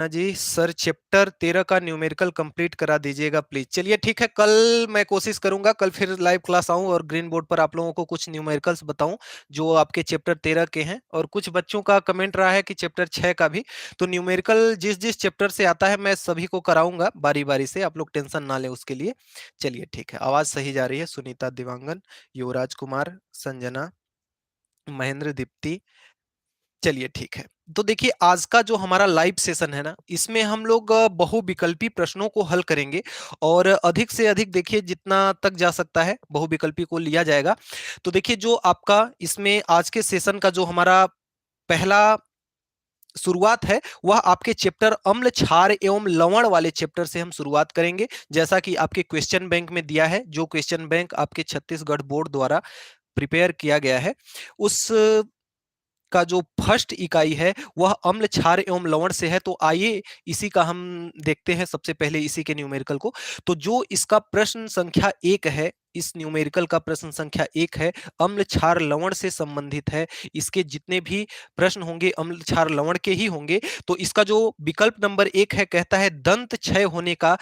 ना जी sir, chapter 13 का numerical complete करा दीजिएगा प्लीज। चलिए ठीक है, कल मैं कोशिश करूंगा, कल फिर लाइव क्लास आऊं और ग्रीन बोर्ड पर आप लोगों को कुछ न्यूमेरिकल्स बताऊं जो आपके चैप्टर 13 के हैं। और कुछ बच्चों का कमेंट रहा है कि चैप्टर 6 का भी। तो न्यूमेरिकल जिस जिस चैप्टर से आता है मैं सभी को कराऊंगा बारी बारी से, आप लोग टेंशन ना लें उसके लिए। चलिए ठीक है, आवाज सही जा रही है। सुनीता, दिवांगन, युवराज कुमार, संजना, महेंद्र, दीप्ति। चलिए ठीक है। तो देखिए आज का जो हमारा लाइव सेशन है ना, इसमें हम लोग बहुविकल्पी प्रश्नों को हल करेंगे। और अधिक से अधिक देखिए जितना तक जा सकता है बहुविकल्पी को लिया जाएगा। तो देखिए जो आपका इसमें आज के सेशन का जो हमारा पहला शुरुआत है, वह आपके चैप्टर अम्ल क्षार एवं लवण वाले चैप्टर से हम शुरुआत करेंगे। जैसा कि आपके क्वेश्चन बैंक में दिया है, जो क्वेश्चन बैंक आपके छत्तीसगढ़ बोर्ड द्वारा प्रिपेयर किया गया है, उस का जो फर्स्ट इकाई है वह अम्ल क्षार एवं लवण से है। तो आइए इसी का हम देखते हैं सबसे पहले इसी के न्यूमेरिकल को। तो जो इसका प्रश्न संख्या 1 है, इस न्यूमेरिकल का प्रश्न संख्या 1 है, अम्ल क्षार लवण से संबंधित है। इसके जितने भी प्रश्न होंगे अम्ल क्षार लवण के ही होंगे। तो इसका जो विकल्प नंबर 1 है, कहता है दंत क्षय होने का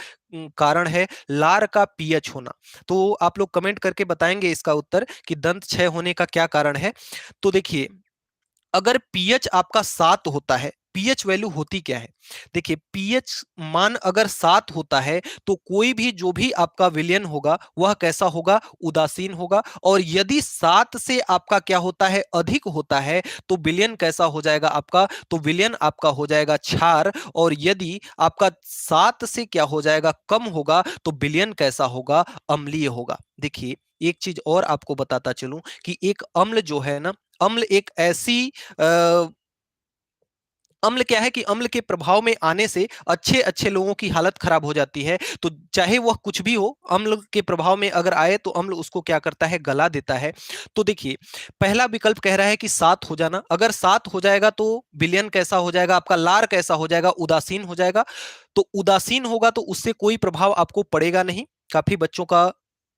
कारण है लार का पीएच होना। तो आप लोग कमेंट करके बताएंगे इसका उत्तर कि दंत क्षय होने का क्या कारण है। तो देखिए अगर पीएच आपका 7 होता है, पीएच वैल्यू होती क्या है? देखिए पीएच मान अगर 7 होता है तो कोई भी जो भी आपका विलयन होगा वह कैसा होगा? उदासीन होगा। और यदि 7 से आपका क्या होता है? अधिक होता है, तो विलयन कैसा हो जाएगा आपका? तो विलयन आपका हो जाएगा क्षार। और यदि आपका 7 से क्या हो जाएगा? कम होगा, तो विलयन कैसा होगा? अम्लीय होगा। देखिए एक चीज और आपको बताता चलूं कि एक अम्ल जो है ना, अम्ल एक ऐसी अ, अम्ल क्या है कि अम्ल के प्रभाव में आने से अच्छे अच्छे लोगों की हालत खराब हो जाती है। तो चाहे वह कुछ भी हो, अम्ल के प्रभाव में अगर आए तो अम्ल उसको क्या करता है? गला देता है। तो देखिए पहला विकल्प कह रहा है कि 7 हो जाना। अगर 7 हो जाएगा तो विलयन कैसा हो जाएगा आपका? लार कैसा हो जाएगा? उदासीन हो जाएगा। तो उदासीन होगा तो उससे कोई प्रभाव आपको पड़ेगा नहीं। काफी बच्चों का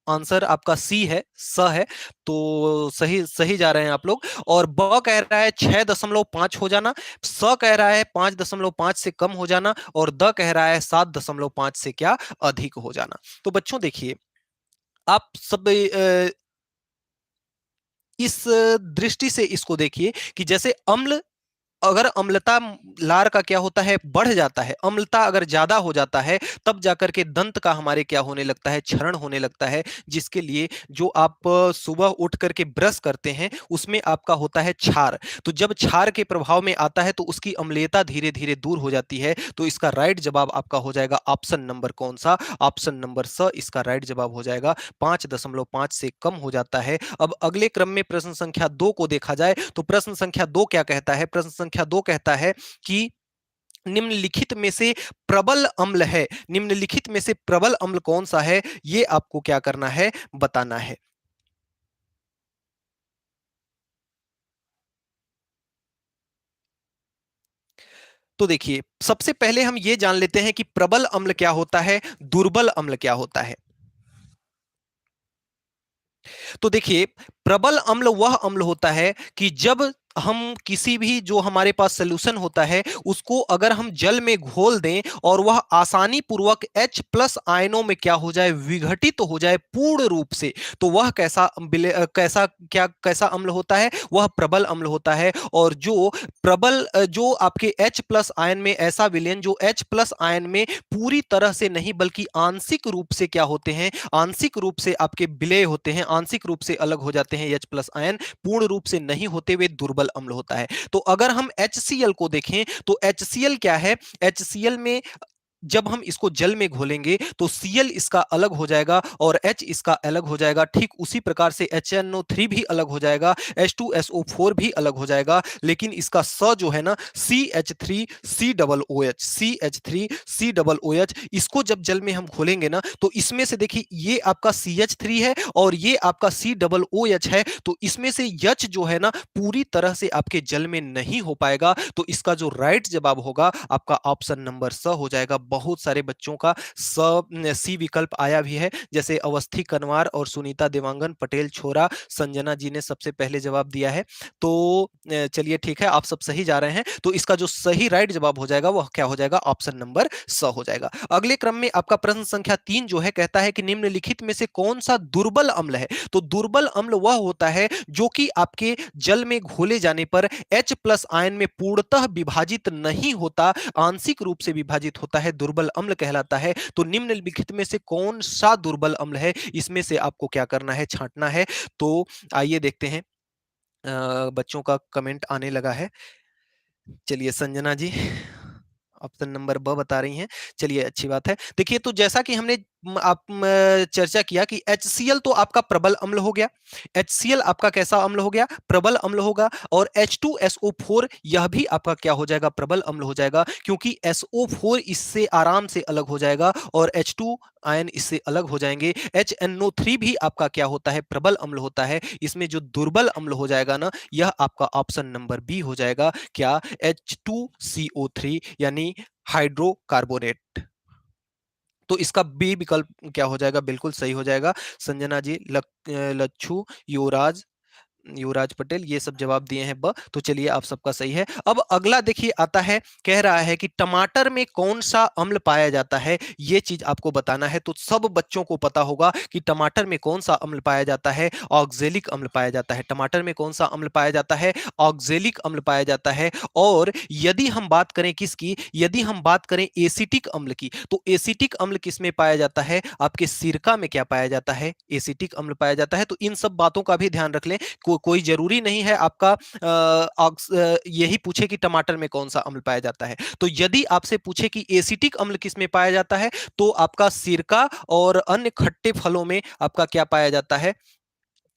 आंसर आपका सी है, स है। तो सही सही जा रहे हैं आप लोग। और ब कह रहा है 6.5 हो जाना, स कह रहा है 5.5 से कम हो जाना, और द कह रहा है 7.5 से क्या? अधिक हो जाना। तो बच्चों देखिए आप सब इस दृष्टि से इसको देखिए कि जैसे अम्ल, अगर अम्लता लार का क्या होता है? बढ़ जाता है। अम्लता अगर ज्यादा हो जाता है तब जाकर के दंत का हमारे क्या होने लगता है? क्षरण होने लगता है। जिसके लिए जो आप सुबह उठ करके ब्रश करते हैं उसमें आपका होता है क्षार। तो जब क्षार के प्रभाव में आता है तो उसकी अम्लीयता धीरे धीरे दूर हो जाती है। तो इसका राइट जवाब आपका हो जाएगा ऑप्शन नंबर कौन सा? ऑप्शन नंबर स इसका राइट जवाब हो जाएगा। 5.5 से कम हो जाता है। अब अगले क्रम में प्रश्न संख्या 2 को देखा जाए तो प्रश्न संख्या 2 क्या कहता है? प्रश्न संख्या 2 कहता है कि निम्नलिखित में से प्रबल अम्ल है। निम्नलिखित में से प्रबल अम्ल कौन सा है? ये आपको क्या करना है? बताना है। तो देखिए सबसे पहले हम ये जान लेते हैं कि प्रबल अम्ल क्या होता है, दुर्बल अम्ल क्या होता है। तो देखिए प्रबल अम्ल वह अम्ल होता है कि जब हम किसी भी जो हमारे पास सोल्यूशन होता है उसको अगर हम जल में घोल दें और वह आसानी पूर्वक H प्लस आयनों में क्या हो जाए? विघटित तो हो जाए पूर्ण रूप से, तो वह कैसा अम्ल होता है? वह प्रबल अम्ल होता है। और जो प्रबल जो आपके H प्लस आयन में ऐसा विलयन जो H प्लस आयन में पूरी तरह से नहीं बल्कि आंशिक रूप से क्या होते हैं? आंशिक रूप से आपके विलय होते हैं, आंशिक रूप से अलग हो जाते हैं। H प्लस आयन पूर्ण रूप से नहीं होते हुए दुर्बल अम्ल होता है। तो अगर हम HCl को देखें तो HCl क्या है? HCl में जब हम इसको जल में घोलेंगे तो Cl इसका अलग हो जाएगा और H इसका अलग हो जाएगा। ठीक उसी प्रकार से HNO3 भी अलग हो जाएगा, H2SO4 भी अलग हो जाएगा। लेकिन इसका स जो है ना, CH3COOH, इसको जब जल में हम घोलेंगे ना तो इसमें से देखिए ये आपका CH3 है और ये आपका COOH है। तो इसमें से H जो है ना पूरी तरह से आपके जल में नहीं हो पाएगा। तो इसका जो राइट जवाब होगा आपका ऑप्शन नंबर स हो जाएगा। बहुत सारे बच्चों का सी विकल्प आया भी है, जैसे अवस्थी कनवार और सुनीता देवांगन, पटेल छोरा, संजना जी ने सबसे पहले जवाब दिया है। तो चलिए ठीक है, आप सब सही जा रहे हैं। तो इसका जो सही राइट जवाब हो जाएगा वह क्या हो जाएगा, ऑप्शन नंबर स हो जाएगा। अगले क्रम में आपका प्रश्न संख्या 3 जो है, कहता है कि निम्नलिखित में से कौन सा दुर्बल अम्ल है। तो दुर्बल अम्ल वह होता है जो कि आपके जल में घोले जाने पर H प्लस आयन में पूर्णतः विभाजित नहीं होता, आंशिक रूप से विभाजित होता है, दुर्बल अम्ल कहलाता है। तो निम्नलिखित में से कौन सा दुर्बल अम्ल है, इसमें से आपको क्या करना है, छांटना है। तो आइए देखते हैं, बच्चों का कमेंट आने लगा है। चलिए संजना जी ऑप्शन नंबर ब बता रही हैं। चलिए अच्छी बात है। देखिए, तो जैसा कि हमने चर्चा किया कि HCl तो आपका प्रबल अम्ल हो गया। HCl आपका कैसा अम्ल हो गया, प्रबल अम्ल होगा। और H2SO4 यह भी आपका क्या हो जाएगा, प्रबल अम्ल हो जाएगा, क्योंकि SO4 इससे आराम से अलग हो जाएगा और H2 आयन इससे अलग हो जाएंगे। HNO3 भी आपका क्या होता है, प्रबल अम्ल होता है। इसमें जो दुर्बल अम्ल हो जाएगा ना, यह आपका ऑप्शन नंबर बी हो जाएगा, क्या, H2CO3 यानी हाइड्रोकार्बोनेट। तो इसका बी विकल्प क्या हो जाएगा, बिल्कुल सही हो जाएगा। संजना जी, लच्छू, युवराज, युवराज पटेल, ये सब जवाब दिए हैं ब। तो चलिए आप सबका सही है। अब अगला देखिए आता है, कह रहा है कि टमाटर में कौन सा अम्ल पाया जाता है, ये चीज आपको बताना है। तो सब बच्चों को पता होगा कि टमाटर में कौन सा अम्ल पाया जाता है, ऑक्जेलिक अम्ल पाया जाता है। टमाटर में कौन सा अम्ल पाया जाता है, ऑक्जेलिक अम्ल पाया जाता है। और यदि हम बात करें किसकी, यदि हम बात करें एसिटिक अम्ल की, तो एसिटिक अम्ल किस में पाया जाता है, आपके सिरका में क्या पाया जाता है, एसिटिक अम्ल पाया जाता है। तो इन सब बातों का भी ध्यान रख लें। कोई जरूरी नहीं है आपका यही पूछे कि टमाटर में कौन सा अम्ल पाया जाता है। तो यदि आपसे पूछे कि एसिटिक अम्ल किस में पाया जाता है, तो आपका सिरका और अन्य खट्टे फलों में आपका क्या पाया जाता है,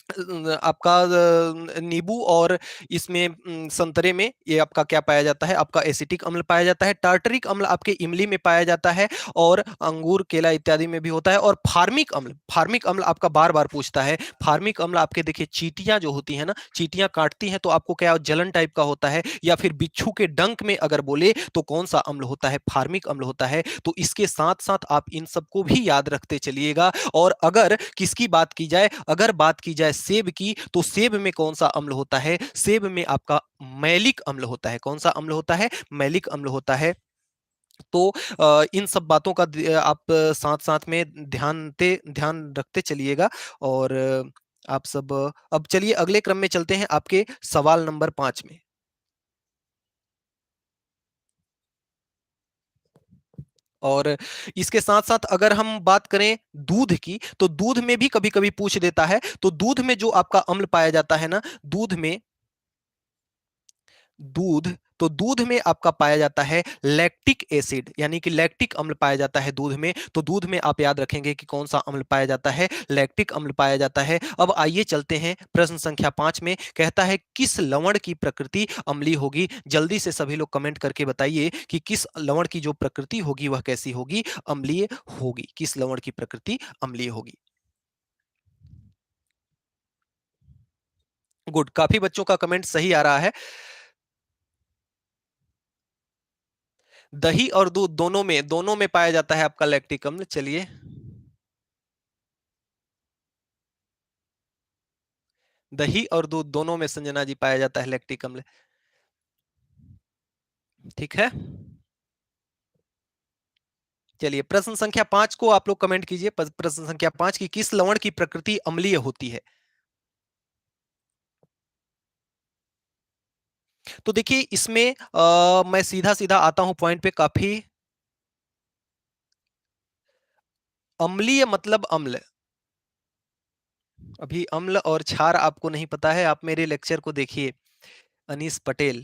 आपका नींबू और इसमें संतरे में ये आपका क्या पाया जाता है, आपका एसिटिक अम्ल पाया जाता है। टार्टरिक अम्ल आपके इमली में पाया जाता है और अंगूर, केला इत्यादि में भी होता है। और फार्मिक अम्ल, फार्मिक अम्ल आपका बार बार पूछता है। फार्मिक अम्ल आपके देखिए चींटियां जो होती है ना, चींटियां काटती हैं तो आपको क्या जलन टाइप का होता है, या फिर बिच्छू के डंक में अगर बोले तो कौन सा अम्ल होता है, फार्मिक अम्ल होता है। तो इसके साथ साथ आप इन सबको भी याद रखते चलिएगा। और अगर किसकी बात की जाए, अगर बात की जाए सेब की, तो सेब में कौन सा अम्ल होता है, सेब में आपका मैलिक अम्ल होता है। कौन सा अम्ल होता है, मैलिक अम्ल होता है। तो इन सब बातों का आप साथ साथ में ध्यान रखते चलिएगा। और आप सब अब चलिए अगले क्रम में चलते हैं, आपके सवाल नंबर 5 में। और इसके साथ साथ अगर हम बात करें दूध की, तो दूध में भी कभी कभी पूछ देता है। तो दूध में जो आपका अम्ल पाया जाता है ना, दूध में, दूध, तो दूध में आपका पाया जाता है लैक्टिक एसिड, यानी कि लैक्टिक अम्ल पाया जाता है दूध में। तो दूध में आप याद रखेंगे कि कौन सा अम्ल पाया जाता है, लैक्टिक अम्ल पाया जाता है। अब आइए चलते हैं प्रश्न संख्या 5 में, कहता है किस लवण की प्रकृति अम्लीय होगी। जल्दी से सभी लोग कमेंट करके बताइए कि किस लवण की जो प्रकृति होगी वह कैसी होगी, अम्लीय होगी। किस लवण की प्रकृति अम्लीय होगी। गुड, काफी बच्चों का कमेंट सही आ रहा है। दही और दूध दोनों में पाया जाता है आपका लैक्टिक अम्ल। चलिए, दही और दूध दोनों में संजना जी पाया जाता है लैक्टिक अम्ल। ठीक है, चलिए प्रश्न संख्या 5 को आप लोग कमेंट कीजिए। प्रश्न संख्या 5 की किस लवण की प्रकृति अम्लीय होती है। तो देखिए इसमें मैं सीधा सीधा आता हूं पॉइंट पे। काफी अम्लीय मतलब अम्ल, अभी अम्ल और क्षार आपको नहीं पता है, आप मेरे लेक्चर को देखिए। अनीस पटेल,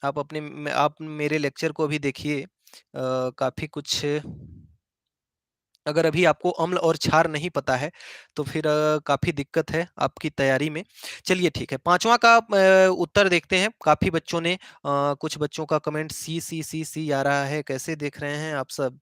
आप मेरे लेक्चर को भी देखिए। काफी कुछ, अगर अभी आपको अम्ल और क्षार नहीं पता है तो फिर काफी दिक्कत है आपकी तैयारी में। चलिए ठीक है, पांचवा का उत्तर देखते हैं। काफी बच्चों ने कुछ बच्चों का कमेंट सी सी सी सी आ रहा है, कैसे देख रहे हैं आप सब।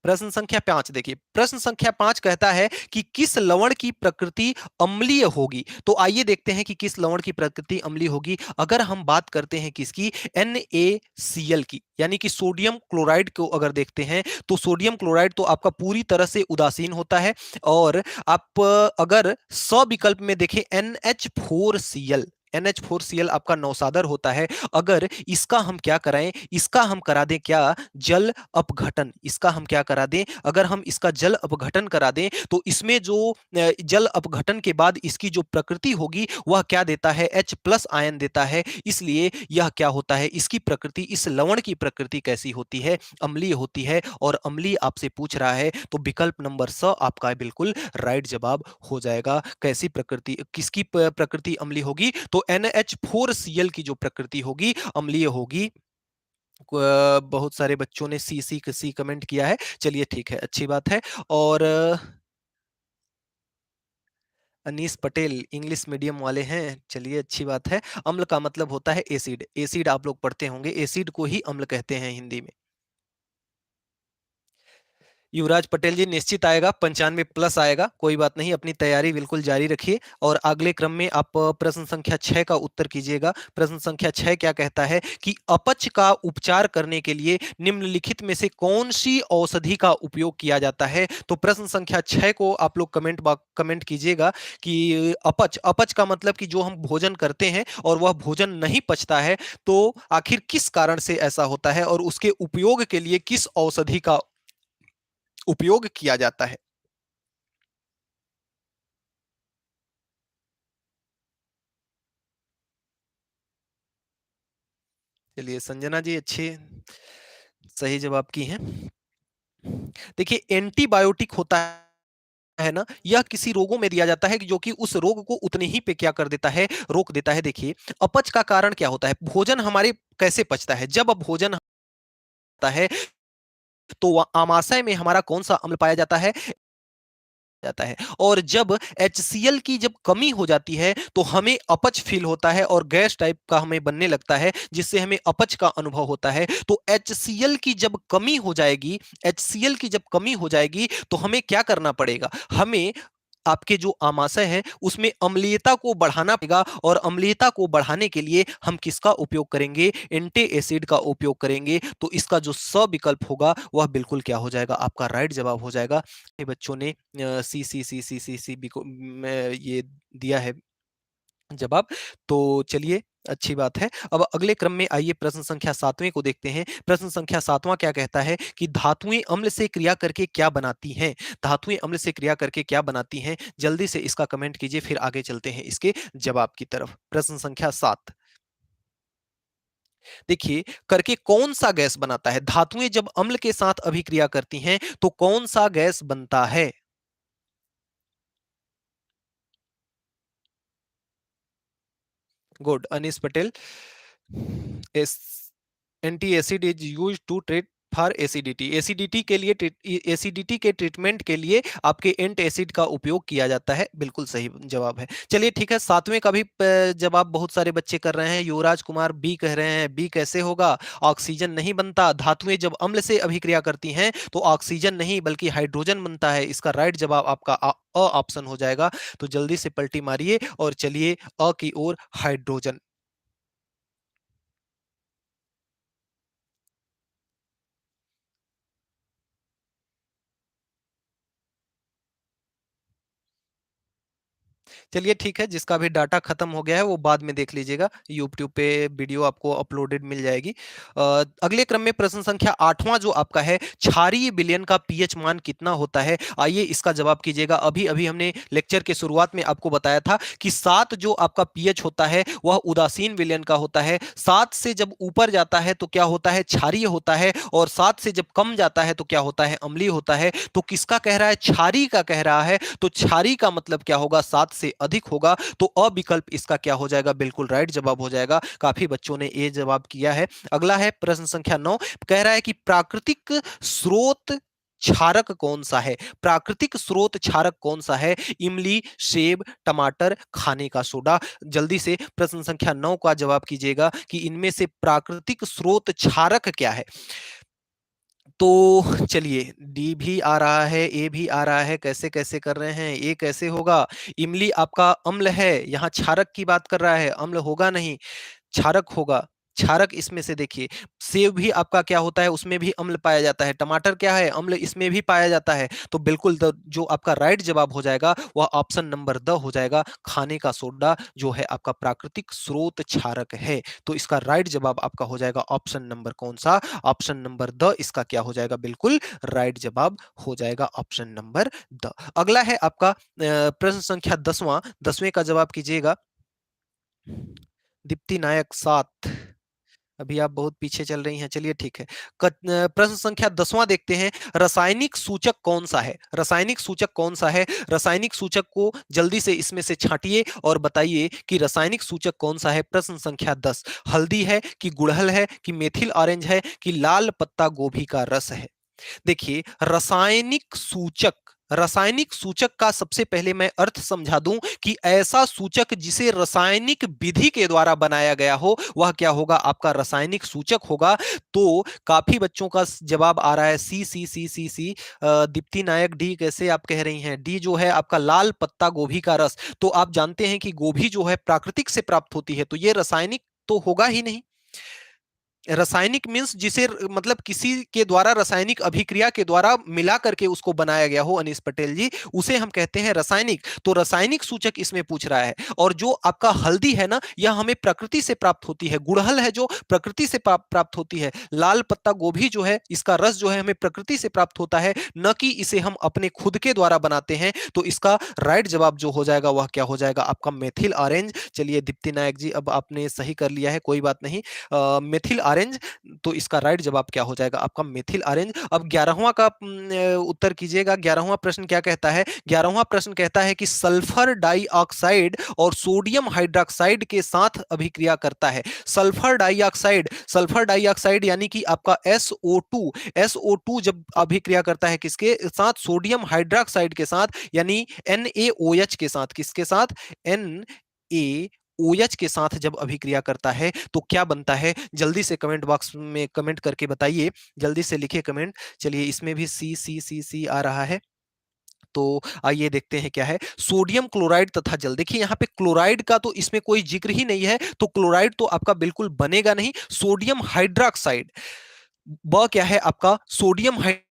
प्रश्न संख्या 5 देखिए, प्रश्न संख्या 5 कहता है कि किस लवण की प्रकृति अम्लीय होगी? तो आइए देखते हैं कि किस लवण की प्रकृति अम्लीय होगी। अगर हम बात करते हैं किसकी, NaCl की, यानी कि सोडियम क्लोराइड को अगर देखते हैं, तो सोडियम क्लोराइड तो आपका पूरी तरह से उदासीन होता है। और आप अगर विकल्प में देखें, NH4Cl, NH4Cl आपका नौसादर होता है। अगर इसका हम क्या कराएं, इसका हम करा दें क्या, जल अपघटन। इसका हम क्या करा दें, अगर हम इसका जल अपघटन करा दें, तो इसमें जो जल अपघटन के बाद इसकी जो प्रकृति होगी वह क्या देता है, H+ आयन देता है। इसलिए यह क्या होता है, इसकी प्रकृति, इस लवण की प्रकृति कैसी होती है, अम्लीय होती है। और अम्लीय आपसे पूछ रहा है तो विकल्प नंबर स आपका बिल्कुल राइट जवाब हो जाएगा। कैसी प्रकृति, किसकी प्रकृति अम्लीय होगी, तो NH4Cl की जो प्रकृति होगी अम्लीय होगी। बहुत सारे बच्चों ने सी सी सी कमेंट किया है। चलिए ठीक है, अच्छी बात है। और अनीस पटेल इंग्लिश मीडियम वाले हैं, चलिए अच्छी बात है। अम्ल का मतलब होता है एसिड, एसिड आप लोग पढ़ते होंगे, एसिड को ही अम्ल कहते हैं हिंदी में। युवराज पटेल जी निश्चित आएगा, 95+ आएगा, कोई बात नहीं, अपनी तैयारी बिल्कुल जारी रखिए। और अगले क्रम में आप प्रश्न संख्या 6 का उत्तर कीजिएगा। प्रश्न संख्या 6 क्या कहता है कि अपच का उपचार करने के लिए निम्नलिखित में से कौन सी औषधि का उपयोग किया जाता है? तो प्रश्न संख्या 6 को आप लोग कमेंट कीजिएगा कि अपच, अपच का मतलब कि जो हम भोजन करते हैं और वह भोजन नहीं पचता है, तो आखिर किस कारण से ऐसा होता है और उसके उपयोग के लिए किस औषधि का उपयोग किया जाता है? चलिए संजना जी अच्छी सही जवाब की हैं। देखिए एंटीबायोटिक होता है ना, यह किसी रोगों में दिया जाता है कि जो कि उस रोग को उतने ही पे क्या कर देता है, रोक देता है। देखिए अपच का कारण क्या होता है, भोजन हमारे कैसे पचता है, जब भोजन होता है तो आमाशय में हमारा कौन सा अम्ल पाया जाता है। और जब HCl की जब कमी हो जाती है तो हमें अपच फील होता है और गैस टाइप का हमें बनने लगता है, जिससे हमें अपच का अनुभव होता है। तो HCl की जब कमी हो जाएगी, HCl की जब कमी हो जाएगी तो हमें क्या करना पड़ेगा, हमें आपके जो आमाशय है उसमें अम्लीयता को बढ़ाना पड़ेगा। और अम्लीयता को बढ़ाने के लिए हम किसका उपयोग करेंगे, एंटी एसिड का उपयोग करेंगे। तो इसका जो विकल्प होगा वह बिल्कुल क्या हो जाएगा, आपका राइट जवाब हो जाएगा। ये बच्चों ने ये दिया है जवाब। तो चलिए अच्छी बात है। अब अगले क्रम में आइए प्रश्न संख्या 7वें को देखते हैं। प्रश्न संख्या 7वां क्या कहता है कि धातुएं अम्ल से क्रिया करके क्या बनाती हैं? धातुएं अम्ल से क्रिया करके क्या बनाती हैं? जल्दी से इसका कमेंट कीजिए, फिर आगे चलते हैं इसके जवाब की तरफ। प्रश्न संख्या 7 देखिए, करके कौन सा गैस बनाता है? धातुएं जब अम्ल के साथ अभिक्रिया करती हैं तो कौन सा गैस बनता है? Good Anees Patel. As antacid is use to treat for acidity, acidity के लिए, एसिडिटी के ट्रीटमेंट के लिए आपके एंट एसिड का उपयोग किया जाता है। बिल्कुल सही जवाब है। चलिए ठीक है, 7वें का भी जवाब बहुत सारे बच्चे कर रहे हैं। युवराज कुमार बी कह रहे हैं, बी कैसे होगा, ऑक्सीजन नहीं बनता, धातुएं जब अम्ल से अभिक्रिया करती हैं तो ऑक्सीजन नहीं बल्कि हाइड्रोजन बनता है। इसका राइट जवाब आपका अ ऑप्शन हो जाएगा। तो जल्दी से पलटी मारिए और चलिए अ की ओर, हाइड्रोजन। चलिए ठीक है, जिसका भी डाटा खत्म हो गया है वो बाद में देख लीजिएगा, यूट्यूब पे वीडियो आपको अपलोडेड मिल जाएगी। अगले क्रम में प्रश्न संख्या 8वां जो आपका है, क्षारीय विलयन का पीएच मान कितना होता है? आइए इसका जवाब कीजिएगा। अभी अभी हमने लेक्चर के शुरुआत में आपको बताया था कि 7 जो आपका पीएच होता है वह उदासीन विलयन का होता है। 7 से जब ऊपर जाता है तो क्या होता है, क्षारीय होता है। और 7 से जब कम जाता है तो क्या होता है, अम्लीय होता है। तो किसका कह रहा है, क्षारीय का कह रहा है। तो क्षारीय का मतलब क्या होगा, 7 से अधिक होगा। तो अविकल्प इसका क्या हो जाएगा, बिल्कुल राइट जवाब हो जाएगा। काफी बच्चों ने ये जवाब किया है। अगला है प्रश्न संख्या 9, कह रहा है कि प्राकृतिक स्रोत क्षारक कौन सा है? प्राकृतिक स्रोत क्षारक कौन सा है? इमली, सेब, टमाटर, खाने का सोडा। जल्दी से प्रश्न संख्या 9 का जवाब कीजिएगा कि इनमें से प्राकृतिक स्रोत क्षारक क्या है? तो चलिए डी भी आ रहा है, ए भी आ रहा है, कैसे कैसे कर रहे हैं, ए कैसे होगा? इमली आपका अम्ल है, यहाँ क्षारक की बात कर रहा है, अम्ल होगा नहीं, क्षारक होगा। क्षारक इसमें से देखिए, सेब भी आपका क्या होता है, उसमें भी अम्ल पाया जाता है, टमाटर क्या है, अम्ल इसमें भी पाया जाता है। तो बिल्कुल जो आपका राइट जवाब हो जाएगा वह ऑप्शन नंबर द हो जाएगा। खाने का सोडा जो है आपका प्राकृतिक स्रोत क्षारक है। तो इसका राइट जवाब आपका हो जाएगा ऑप्शन नंबर कौन सा? ऑप्शन नंबर द इसका क्या हो जाएगा? बिल्कुल राइट जवाब हो जाएगा ऑप्शन नंबर द। अगला है आपका प्रश्न संख्या 10वां, 10वें का जवाब कीजिएगा। दीप्ति नायक 7, अभी आप बहुत पीछे चल रही हैं, चलिए ठीक है। प्रश्न संख्या 10वां देखते हैं। रासायनिक सूचक कौन सा है? रासायनिक सूचक कौन सा है? रासायनिक सूचक को जल्दी से इसमें से छांटिए और बताइए कि रासायनिक सूचक कौन सा है। प्रश्न संख्या 10, हल्दी है कि गुड़हल है कि मेथिल ऑरेंज है कि लाल पत्ता गोभी का रस है? देखिए, रासायनिक सूचक का सबसे पहले मैं अर्थ समझा दूं कि ऐसा सूचक जिसे रासायनिक विधि के द्वारा बनाया गया हो वह क्या होगा? आपका रासायनिक सूचक होगा। तो काफी बच्चों का जवाब आ रहा है सी सी सी सी सी। दीप्ति नायक डी कैसे आप कह रही हैं? डी जो है आपका लाल पत्ता गोभी का रस। तो आप जानते हैं कि गोभी जो है प्राकृतिक से प्राप्त होती है, तो ये रासायनिक तो होगा ही नहीं। रासायनिक मींस जिसे मतलब किसी के द्वारा रासायनिक अभिक्रिया के द्वारा मिला करके उसको बनाया गया हो, अनीस पटेल जी, उसे हम कहते हैं रासायनिक। तो रासायनिक सूचक इसमें पूछ रहा है। और जो आपका हल्दी है ना, यह हमें प्रकृति से प्राप्त होती है। गुड़हल है जो प्रकृति से प्राप्त होती है। लाल पत्ता गोभी जो है, इसका रस जो है हमें प्रकृति से प्राप्त होता है, न कि इसे हम अपने खुद के द्वारा बनाते हैं। तो इसका राइट जवाब जो हो जाएगा वह क्या हो जाएगा? आपका मेथिल ऑरेंज। चलिए दीप्ति नायक जी, अब आपने सही कर लिया है, कोई बात नहीं। मिथिल ऑरेंज। तो इसका राइट जवाब क्या हो जाएगा? आपका मिथिल ऑरेंज। अब 11वां का उत्तर कीजिएगा। 11वां प्रश्न क्या कहता है? 11वां प्रश्न कहता है कि सल्फर डाइऑक्साइड और सोडियम हाइड्रोक्साइड के साथ अभिक्रिया करता है। सल्फर डाइऑक्साइड यानी कि आपका SO2 जब अभिक्रिया करता है किसके साथ? सोडियम हाइड्रोक्साइड के साथ, यानी NaOH के साथ। किसके साथ? Na OH के साथ जब अभिक्रिया करता है तो क्या बनता है? जल्दी से कमेंट बॉक्स में कमेंट करके बताइए, जल्दी से लिखिए कमेंट। चलिए इसमें भी सी सी सी सी आ रहा है। तो आइए देखते हैं क्या है। सोडियम क्लोराइड तथा जल। देखिए यहाँ पे क्लोराइड का तो इसमें कोई जिक्र ही नहीं है, तो क्लोराइड तो आपका बिल्कुल बनेगा नहीं। सोडियम हाइड्रोक्साइड, ब क्या है आपका? Sodium hydroxide.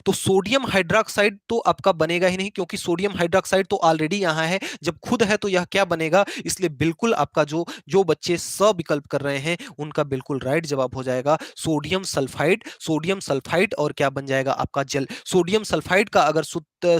तो सोडियम हाइड्रोक्साइड तो आपका बनेगा ही नहीं, क्योंकि सोडियम हाइड्रोक्साइड तो ऑलरेडी यहां है। जब खुद है तो यह क्या बनेगा? इसलिए बिल्कुल आपका जो जो बच्चे स विकल्प कर रहे हैं उनका बिल्कुल राइट जवाब हो जाएगा सोडियम सल्फाइड। सोडियम सल्फाइड और क्या बन जाएगा? आपका जल। सोडियम सल्फाइड का अगर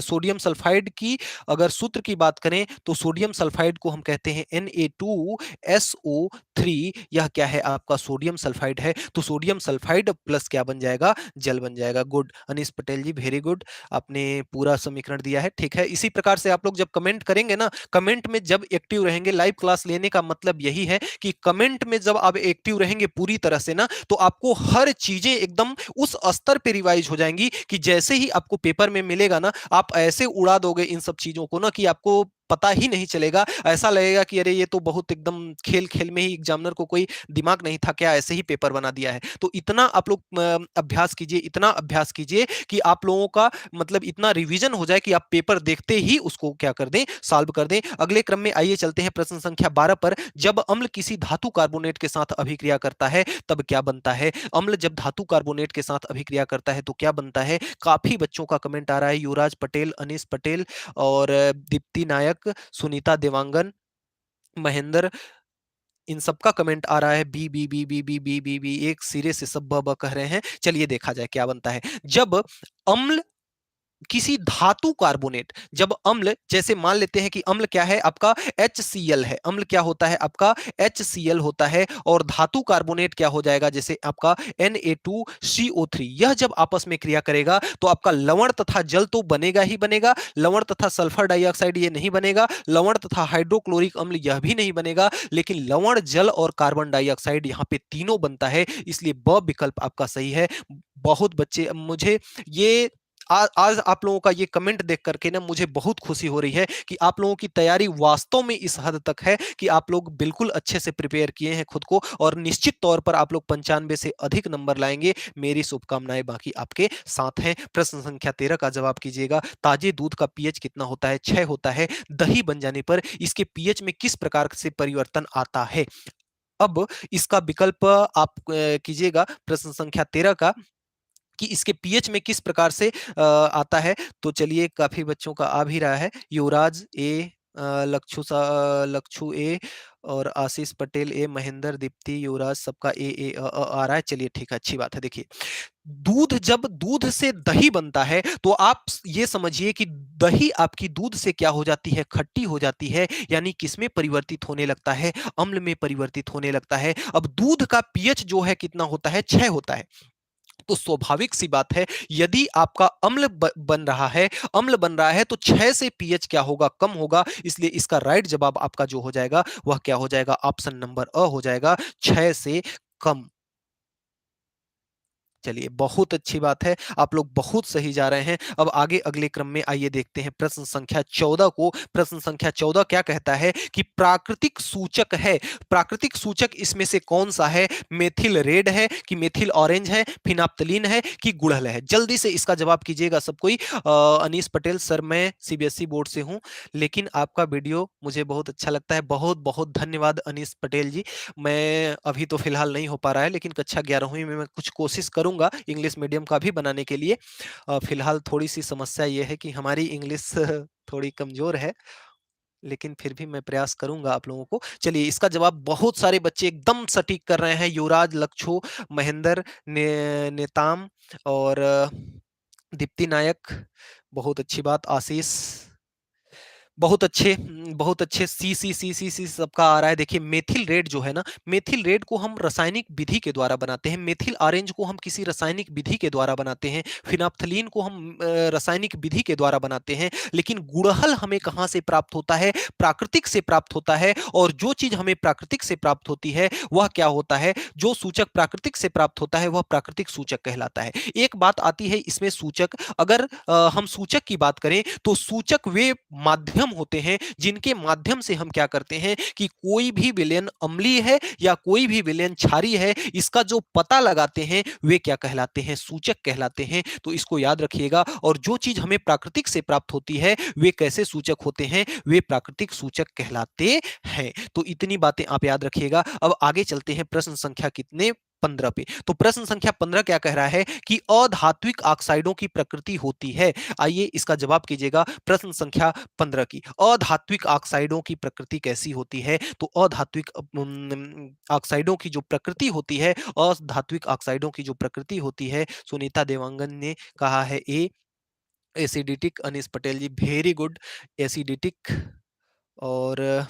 सोडियम सल्फाइड की अगर सूत्र की बात करें तो सोडियम सल्फाइड को हम कहते हैं Na2SO3। यह क्या है? आपका सोडियम सल्फाइड है। तो सोडियम सल्फाइड प्लस क्या बन जाएगा? जल बन जाएगा। गुड अनीस पटेल जी, वेरी गुड, आपने पूरा समीकरण दिया है। ठीक है, इसी प्रकार से आप लोग जब कमेंट करेंगे ना, कमेंट में जब एक्टिव रहेंगे, लाइव क्लास लेने का मतलब यही है कि कमेंट में जब आप एक्टिव रहेंगे पूरी तरह से ना, तो आपको हर चीजें एकदम उस स्तर पे रिवाइज हो जाएंगी कि जैसे ही आपको पेपर में मिलेगा ना, आप ऐसे उड़ा दोगे इन सब चीजों को ना कि आपको पता ही नहीं चलेगा। ऐसा लगेगा कि अरे ये तो बहुत एकदम खेल खेल में ही एग्जामिनर को कोई दिमाग नहीं था क्या, ऐसे ही पेपर बना दिया है। तो इतना आप लोग अभ्यास कीजिए, इतना अभ्यास कीजिए कि आप लोगों का मतलब इतना रिवीजन हो जाए कि आप पेपर देखते ही उसको क्या कर दें? सॉल्व कर दें। अगले क्रम में आइए चलते हैं प्रश्न संख्या 12 पर। जब अम्ल किसी धातु कार्बोनेट के साथ अभिक्रिया करता है तब क्या बनता है? अम्ल जब धातु कार्बोनेट के साथ अभिक्रिया करता है तो क्या बनता है? काफी बच्चों का कमेंट आ रहा है, युवराज पटेल, अनीस पटेल और दीप्ति नायक, सुनीता देवांगन, महेंद्र, इन सबका कमेंट आ रहा है B B B B B B B B, एक सिरे से सब ब ब कह रहे हैं। चलिए देखा जाए क्या बनता है। जब अम्ल किसी धातु कार्बोनेट, जब अम्ल, जैसे मान लेते हैं कि अम्ल क्या है आपका? HCl है। अम्ल क्या होता है आपका? HCl होता है। और धातु कार्बोनेट क्या हो जाएगा? जैसे आपका Na2CO3। यह जब आपस में क्रिया करेगा तो आपका लवण तथा जल तो बनेगा ही बनेगा। लवण तथा सल्फर डाइऑक्साइड ये नहीं बनेगा। लवण तथा हाइड्रोक्लोरिक अम्ल यह भी नहीं बनेगा। लेकिन लवण, जल और कार्बन डाइऑक्साइड यहां पे तीनों बनता है। इसलिए ब विकल्प आपका सही है। बहुत बच्चे मुझे ये आज आप लोगों का ये कमेंट देख करके ना मुझे बहुत खुशी हो रही है कि आप लोगों की तैयारी वास्तव में इस हद तक है कि आप लोग बिल्कुल अच्छे से प्रिपेयर किए हैं खुद को, और निश्चित तौर पर आप लोग 95 से अधिक नंबर लाएंगे। मेरी शुभकामनाएं बाकी आपके साथ हैं। प्रश्न संख्या 13 का जवाब कीजिएगा। ताजे दूध का पीएच कितना होता है? 6 होता है। दही बन जाने पर इसके पीएच में किस प्रकार से परिवर्तन आता है? अब इसका विकल्प आप कीजिएगा प्रश्न संख्या 13 का, कि इसके पीएच में किस प्रकार से आता है। तो चलिए, काफी बच्चों का आ भी रहा है। युवराज ए, लक्षु ए, और आशीष पटेल ए, महेंद्र, दीप्ति, युवराज, सबका ए ए आ रहा है। चलिए ठीक है, अच्छी बात है। देखिए, दूध, जब दूध से दही बनता है तो आप ये समझिए कि दही आपकी दूध से क्या हो जाती है? खट्टी हो जाती है, यानी किसमें परिवर्तित होने लगता है? अम्ल में परिवर्तित होने लगता है। अब दूध का पीएच जो है कितना होता है? 6 होता है। तो स्वाभाविक सी बात है, यदि आपका अम्ल बन रहा है तो 6 से पीएच क्या होगा? कम होगा। इसलिए इसका राइट जवाब आपका जो हो जाएगा वह क्या हो जाएगा? ऑप्शन नंबर अ हो जाएगा, 6 से कम। चलिए, बहुत अच्छी बात है, आप लोग बहुत सही जा रहे हैं। अब आगे अगले क्रम में आइए देखते हैं प्रश्न संख्या 14 को। प्रश्न संख्या 14 क्या कहता है कि प्राकृतिक सूचक है। प्राकृतिक सूचक इसमें से कौन सा है? मेथिल रेड है, कि मेथिल ऑरेंज है, फिनाप्थलीन है, कि गुड़हल है? जल्दी से इसका जवाब कीजिएगा सब कोई। अनीस पटेल सर, मैं सीबीएसई बोर्ड से हूं, लेकिन आपका वीडियो मुझे बहुत अच्छा लगता है। बहुत बहुत धन्यवाद अनीस पटेल जी। मैं अभी तो फिलहाल नहीं हो पा रहा है, लेकिन कक्षा 11वीं में मैं कुछ कोशिश करूंगा इंग्लिश मीडियम का भी बनाने के लिए। फिलहाल थोड़ी सी समस्या ये है कि हमारी इंग्लिश थोड़ी कमजोर है, लेकिन फिर भी मैं प्रयास करूंगा आप लोगों को। चलिए, इसका जवाब बहुत सारे बच्चे एकदम सटीक कर रहे हैं। युवराज, लक्षु, महेंद्र, नेताम, और दीप्ति नायक, बहुत अच्छी बात। आशीष, बहुत अच्छे। सी सबका आ रहा है। देखिए, मेथिल रेड जो है ना, मेथिल रेड को हम रासायनिक विधि के द्वारा बनाते हैं। मेथिल ऑरेंज को हम किसी रासायनिक विधि के द्वारा बनाते हैं। फिनाप्थलीन को हम रासायनिक विधि के द्वारा बनाते हैं। लेकिन गुड़हल हमें कहां से प्राप्त होता है? प्राकृतिक से प्राप्त होता है। और जो चीज हमें प्राकृतिक से प्राप्त होती है वह क्या होता है? जो सूचक प्राकृतिक से प्राप्त होता है वह प्राकृतिक सूचक कहलाता है। एक बात आती है इसमें सूचक, अगर हम सूचक की बात करें तो सूचक वे माध्यम होते हैं जिनके माध्यम से हम क्या करते हैं कि कोई भी विलयन अम्लीय है या कोई भी विलयन क्षारीय है, इसका जो पता लगाते हैं वे क्या कहलाते हैं? सूचक कहलाते हैं। तो इसको याद रखिएगा। और जो चीज हमें प्राकृतिक से प्राप्त होती है वे कैसे सूचक होते हैं? वे प्राकृतिक सूचक कहलाते हैं। तो इतनी बातें आप याद रखिएगा। अब आगे चलते हैं प्रश्न संख्या कितने? 15 पे। तो प्रश्न संख्या 15 क्या कह रहा है कि अधात्विक ऑक्साइडों की प्रकृति होती है। आइए इसका जवाब कीजिएगा। प्रश्न संख्या 15 की, अधात्विक ऑक्साइडों की प्रकृति कैसी होती है? तो अधात्विक ऑक्साइडों की जो प्रकृति होती है, अधात्विक ऑक्साइडों की जो प्रकृति होती है, सुनीता देवांगन ने कहा है ए, एसिडिटिक। अनीस पटेल जी, वेरी गुड, एसिडिटिक। और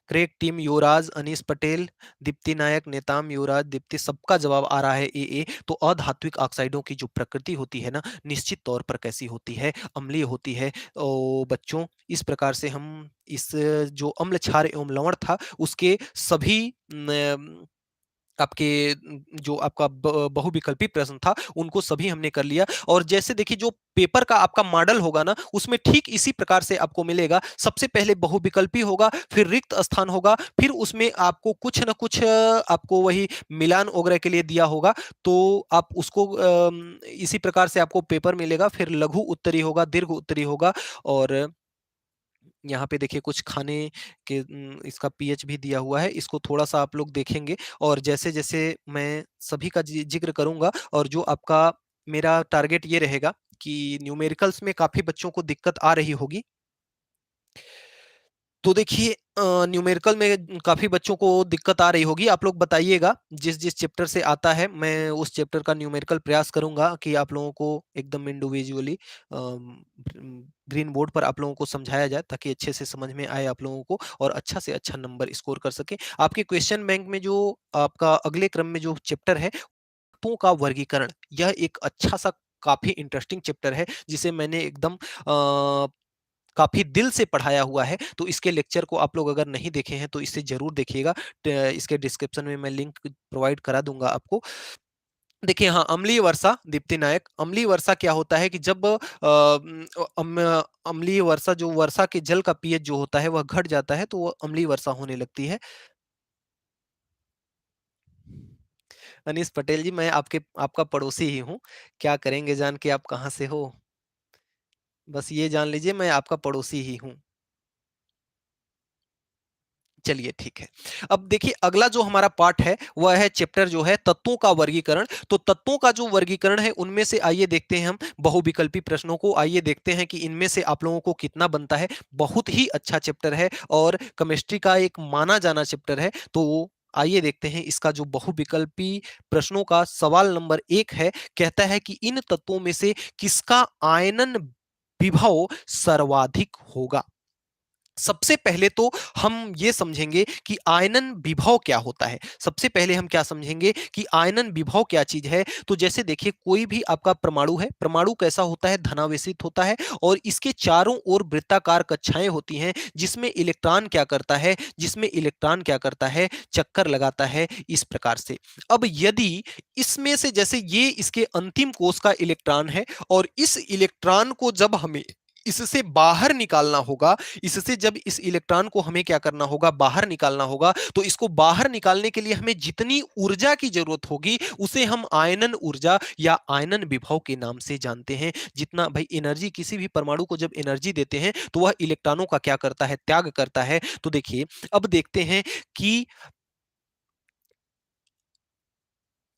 क्रेक टीम, युवराज, अनीस पटेल, दीप्ति नायक, नेताम, युवराज, दीप्ति, सबका जवाब आ रहा है ए। तो अधात्विक ऑक्साइडों की जो प्रकृति होती है ना, निश्चित तौर पर कैसी होती है? अम्लीय होती है। ओ बच्चों, इस प्रकार से हम इस जो अम्ल, क्षार एवं लवण था उसके सभी आपके जो आपका बहुविकल्पी प्रश्न था उनको सभी हमने कर लिया। और जैसे देखिए, जो पेपर का आपका मॉडल होगा ना उसमें ठीक इसी प्रकार से आपको मिलेगा। सबसे पहले बहुविकल्पी होगा, फिर रिक्त स्थान होगा, फिर उसमें आपको कुछ ना कुछ आपको वही मिलान वगैरह के लिए दिया होगा। तो आप उसको इसी प्रकार से आपको पेपर मिलेगा। फिर लघु उत्तरी होगा, दीर्घ उत्तरी होगा। और यहाँ पे देखिए कुछ खाने के इसका पीएच भी दिया हुआ है, इसको थोड़ा-सा आप लोग देखेंगे। और जैसे-जैसे मैं सभी का ज़िक्र करूँगा, और जो आपका मेरा टारगेट ये रहेगा कि न्यूमेरिकल्स में काफ़ी बच्चों को दिक्कत आ रही होगी। तो देखिए, न्यूमेरिकल में काफ़ी बच्चों को दिक्कत आ रही होगी। आप लोग बताइएगा जिस-जिस चैप्टर से आता है, मैं उस चैप्टर का न्यूमेरिकल प्रयास करूँगा कि आप लोगों को एकदम इंडिविजुअली ग्रीन बोर्ड पर आप लोगों को समझाया जाए, ताकि अच्छे से समझ में आए आप लोगों को और अच्छा से अच्छा नंबर स्कोर कर सकें। आपके क्वेश्चन बैंक में जो आपका अगले क्रम में जो चैप्टर है, तत्वों का वर्गीकरण, यह एक अच्छा-सा काफ़ी इंटरेस्टिंग चैप्टर है, जिसे मैंने एकदम काफ़ी दिल से पढ़ाया हुआ है। तो इसके लेक्चर को आप लोग अगर नहीं देखे हैं तो इसे ज़रूर देखिएगा। ट इसके डिस्क्रिप्शन में मैं लिंक प्रोवाइड करा दूँगा आपको। देखिए हाँ, अम्लीय वर्षा दीप्ति नायक, अम्लीय वर्षा क्या होता है कि जब अम्लीय वर्षा जो वर्षा के जल का पीएच जो होता है वह घट जाता है तो वो अम्लीय वर्षा होने लगती है। अनीस पटेल जी, मैं आपके आपका पड़ोसी ही हूँ। क्या करेंगे जान के आप कहाँ से हो? बस ये जान लीजिए मैं आपका पड़ोसी ही हूँ। चलिए ठीक है। अब देखिए अगला जो हमारा पार्ट है वह है चैप्टर जो है तत्वों का वर्गीकरण। तो तत्वों का जो वर्गीकरण है उनमें से आइए देखते हैं हम बहुविकल्पी प्रश्नों को, आइए देखते हैं कि इनमें से आप लोगों को कितना बनता है। बहुत ही अच्छा चैप्टर है और केमिस्ट्री का एक माना जाना चैप्टर है। तो आइए देखते हैं इसका जो बहुविकल्पी प्रश्नों का सवाल नंबर 1 है, कहता है कि इन तत्वों में से किसका आयनन विभव सर्वाधिक होगा। सबसे पहले तो हम ये समझेंगे कि आयनन विभव क्या होता है। सबसे पहले हम क्या समझेंगे कि आयनन विभव क्या चीज है। तो जैसे देखिए कोई भी आपका परमाणु है, परमाणु कैसा होता है, धनावेशित होता है और इसके चारों ओर वृत्ताकार कक्षाएं होती हैं जिसमें इलेक्ट्रॉन क्या करता है, जिसमें इलेक्ट्रॉन क्या करता है, चक्कर लगाता है इस प्रकार से। अब यदि इसमें से जैसे ये इसके अंतिम कोष का इलेक्ट्रॉन है और इस इलेक्ट्रॉन को जब हमें इससे बाहर निकालना होगा, इससे जब इस इलेक्ट्रॉन को हमें क्या करना होगा, बाहर निकालना होगा, तो इसको बाहर निकालने के लिए हमें जितनी ऊर्जा की जरूरत होगी उसे हम आयनन ऊर्जा या आयनन विभव के नाम से जानते हैं। जितना भाई एनर्जी, किसी भी परमाणु को जब एनर्जी देते हैं तो वह इलेक्ट्रॉनों का क्या करता है, त्याग करता है। तो देखिए अब देखते हैं कि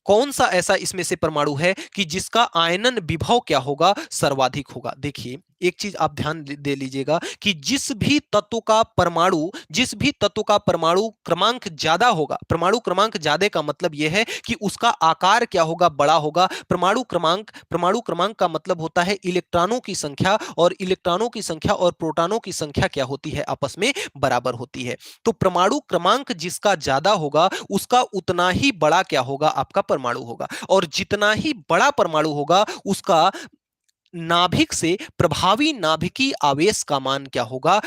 कौन सा ऐसा इसमें से परमाणु है कि जिसका आयनन विभव क्या होगा, सर्वाधिक होगा। देखिए एक चीज आप ध्यान दे लीजिएगा कि जिस भी तत्व का परमाणु क्रमांक ज्यादा होगा, परमाणु क्रमांक ज्यादा का मतलब यह है कि उसका आकार क्या होगा, बड़ा होगा। परमाणु क्रमांक का मतलब होता है इलेक्ट्रॉनों की संख्या, और इलेक्ट्रॉनों की संख्या और प्रोटॉनों की संख्या क्या होती है, आपस में बराबर होती है। तो परमाणु क्रमांक जिसका ज्यादा होगा उसका उतना ही बड़ा क्या होगा, आपका परमाणु होगा। और जितना ही बड़ा परमाणु होगा उसका नाभिक से प्रभावी नाभिकीय आवेश का मान क्या होगा,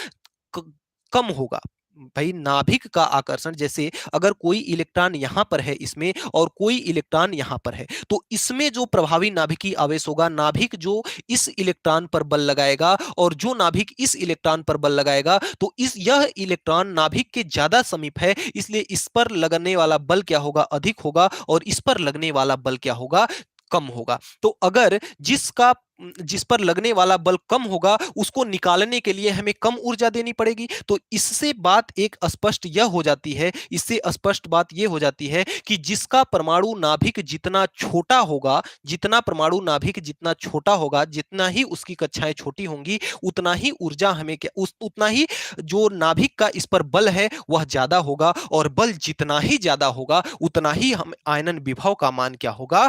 कम होगा। भाई नाभिक का आकर्षण, जैसे अगर कोई इलेक्ट्रॉन यहां पर है इसमें और कोई इलेक्ट्रॉन यहां पर है, तो इसमें जो प्रभावी नाभिकीय आवेश होगा, नाभिक जो इस इलेक्ट्रॉन पर बल लगाएगा और जो नाभिक इस इलेक्ट्रॉन पर बल लगाएगा, तो यह इलेक्ट्रॉन नाभिक के ज्यादा समीप है, इसलिए इस पर लगने वाला बल क्या होगा, अधिक होगा, और इस पर लगने वाला बल क्या होगा, कम होगा। तो अगर जिस पर लगने वाला बल कम होगा उसको निकालने के लिए हमें कम ऊर्जा देनी पड़ेगी। तो इससे बात एक स्पष्ट यह हो जाती है, इससे स्पष्ट बात यह हो जाती है कि जिसका परमाणु नाभिक जितना छोटा होगा, जितना परमाणु नाभिक जितना छोटा होगा, जितना ही उसकी कक्षाएं छोटी होंगी, उतना ही ऊर्जा हमें क्या उतना ही जो नाभिक का इस पर बल है वह ज्यादा होगा, और बल जितना ही ज्यादा होगा उतना ही हम आयनन विभव का मान क्या होगा,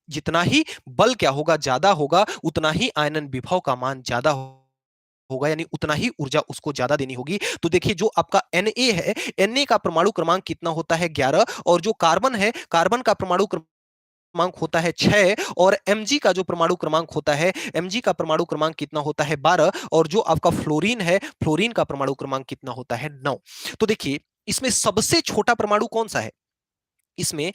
जितना ही बल क्या होगा, ज्यादा होगा, उतना ही आयनन विभव का मान ज्यादा होगा, यानी उतना ही ऊर्जा उसको ज्यादा देनी होगी। तो देखिए जो आपका Na है, Na का परमाणु क्रमांक कितना होता है, 11, और जो कार्बन है, कार्बन का परमाणु क्रमांक होता है 6, और Mg का जो परमाणु क्रमांक होता है, Mg का परमाणु क्रमांक कितना होता है, 12, और जो आपका फ्लोरीन है, फ्लोरीन का परमाणु क्रमांक कितना होता है, 9। तो देखिए इसमें सबसे छोटा परमाणु कौन सा है, इसमें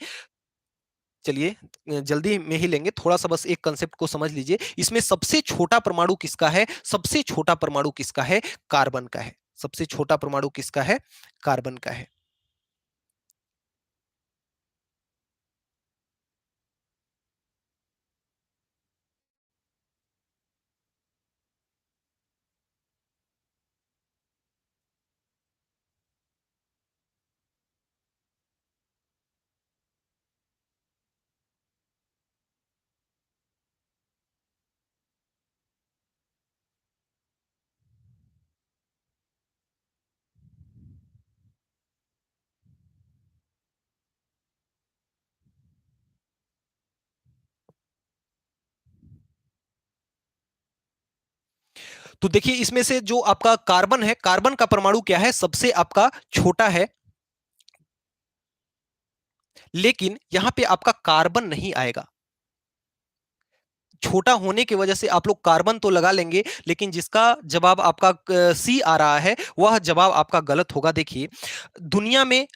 चलिए जल्दी में ही लेंगे, थोड़ा सा बस एक कंसेप्ट को समझ लीजिए। इसमें सबसे छोटा परमाणु किसका है, सबसे छोटा परमाणु किसका है, कार्बन का है। सबसे छोटा परमाणु किसका है, कार्बन का है। तो देखिए इसमें से जो आपका कार्बन है, कार्बन का परमाणु क्या है, सबसे आपका छोटा है, लेकिन यहां पे आपका कार्बन नहीं आएगा। छोटा होने की वजह से आप लोग कार्बन तो लगा लेंगे, लेकिन जिसका जवाब आपका सी आ रहा है वह जवाब आपका गलत होगा। देखिए दुनिया में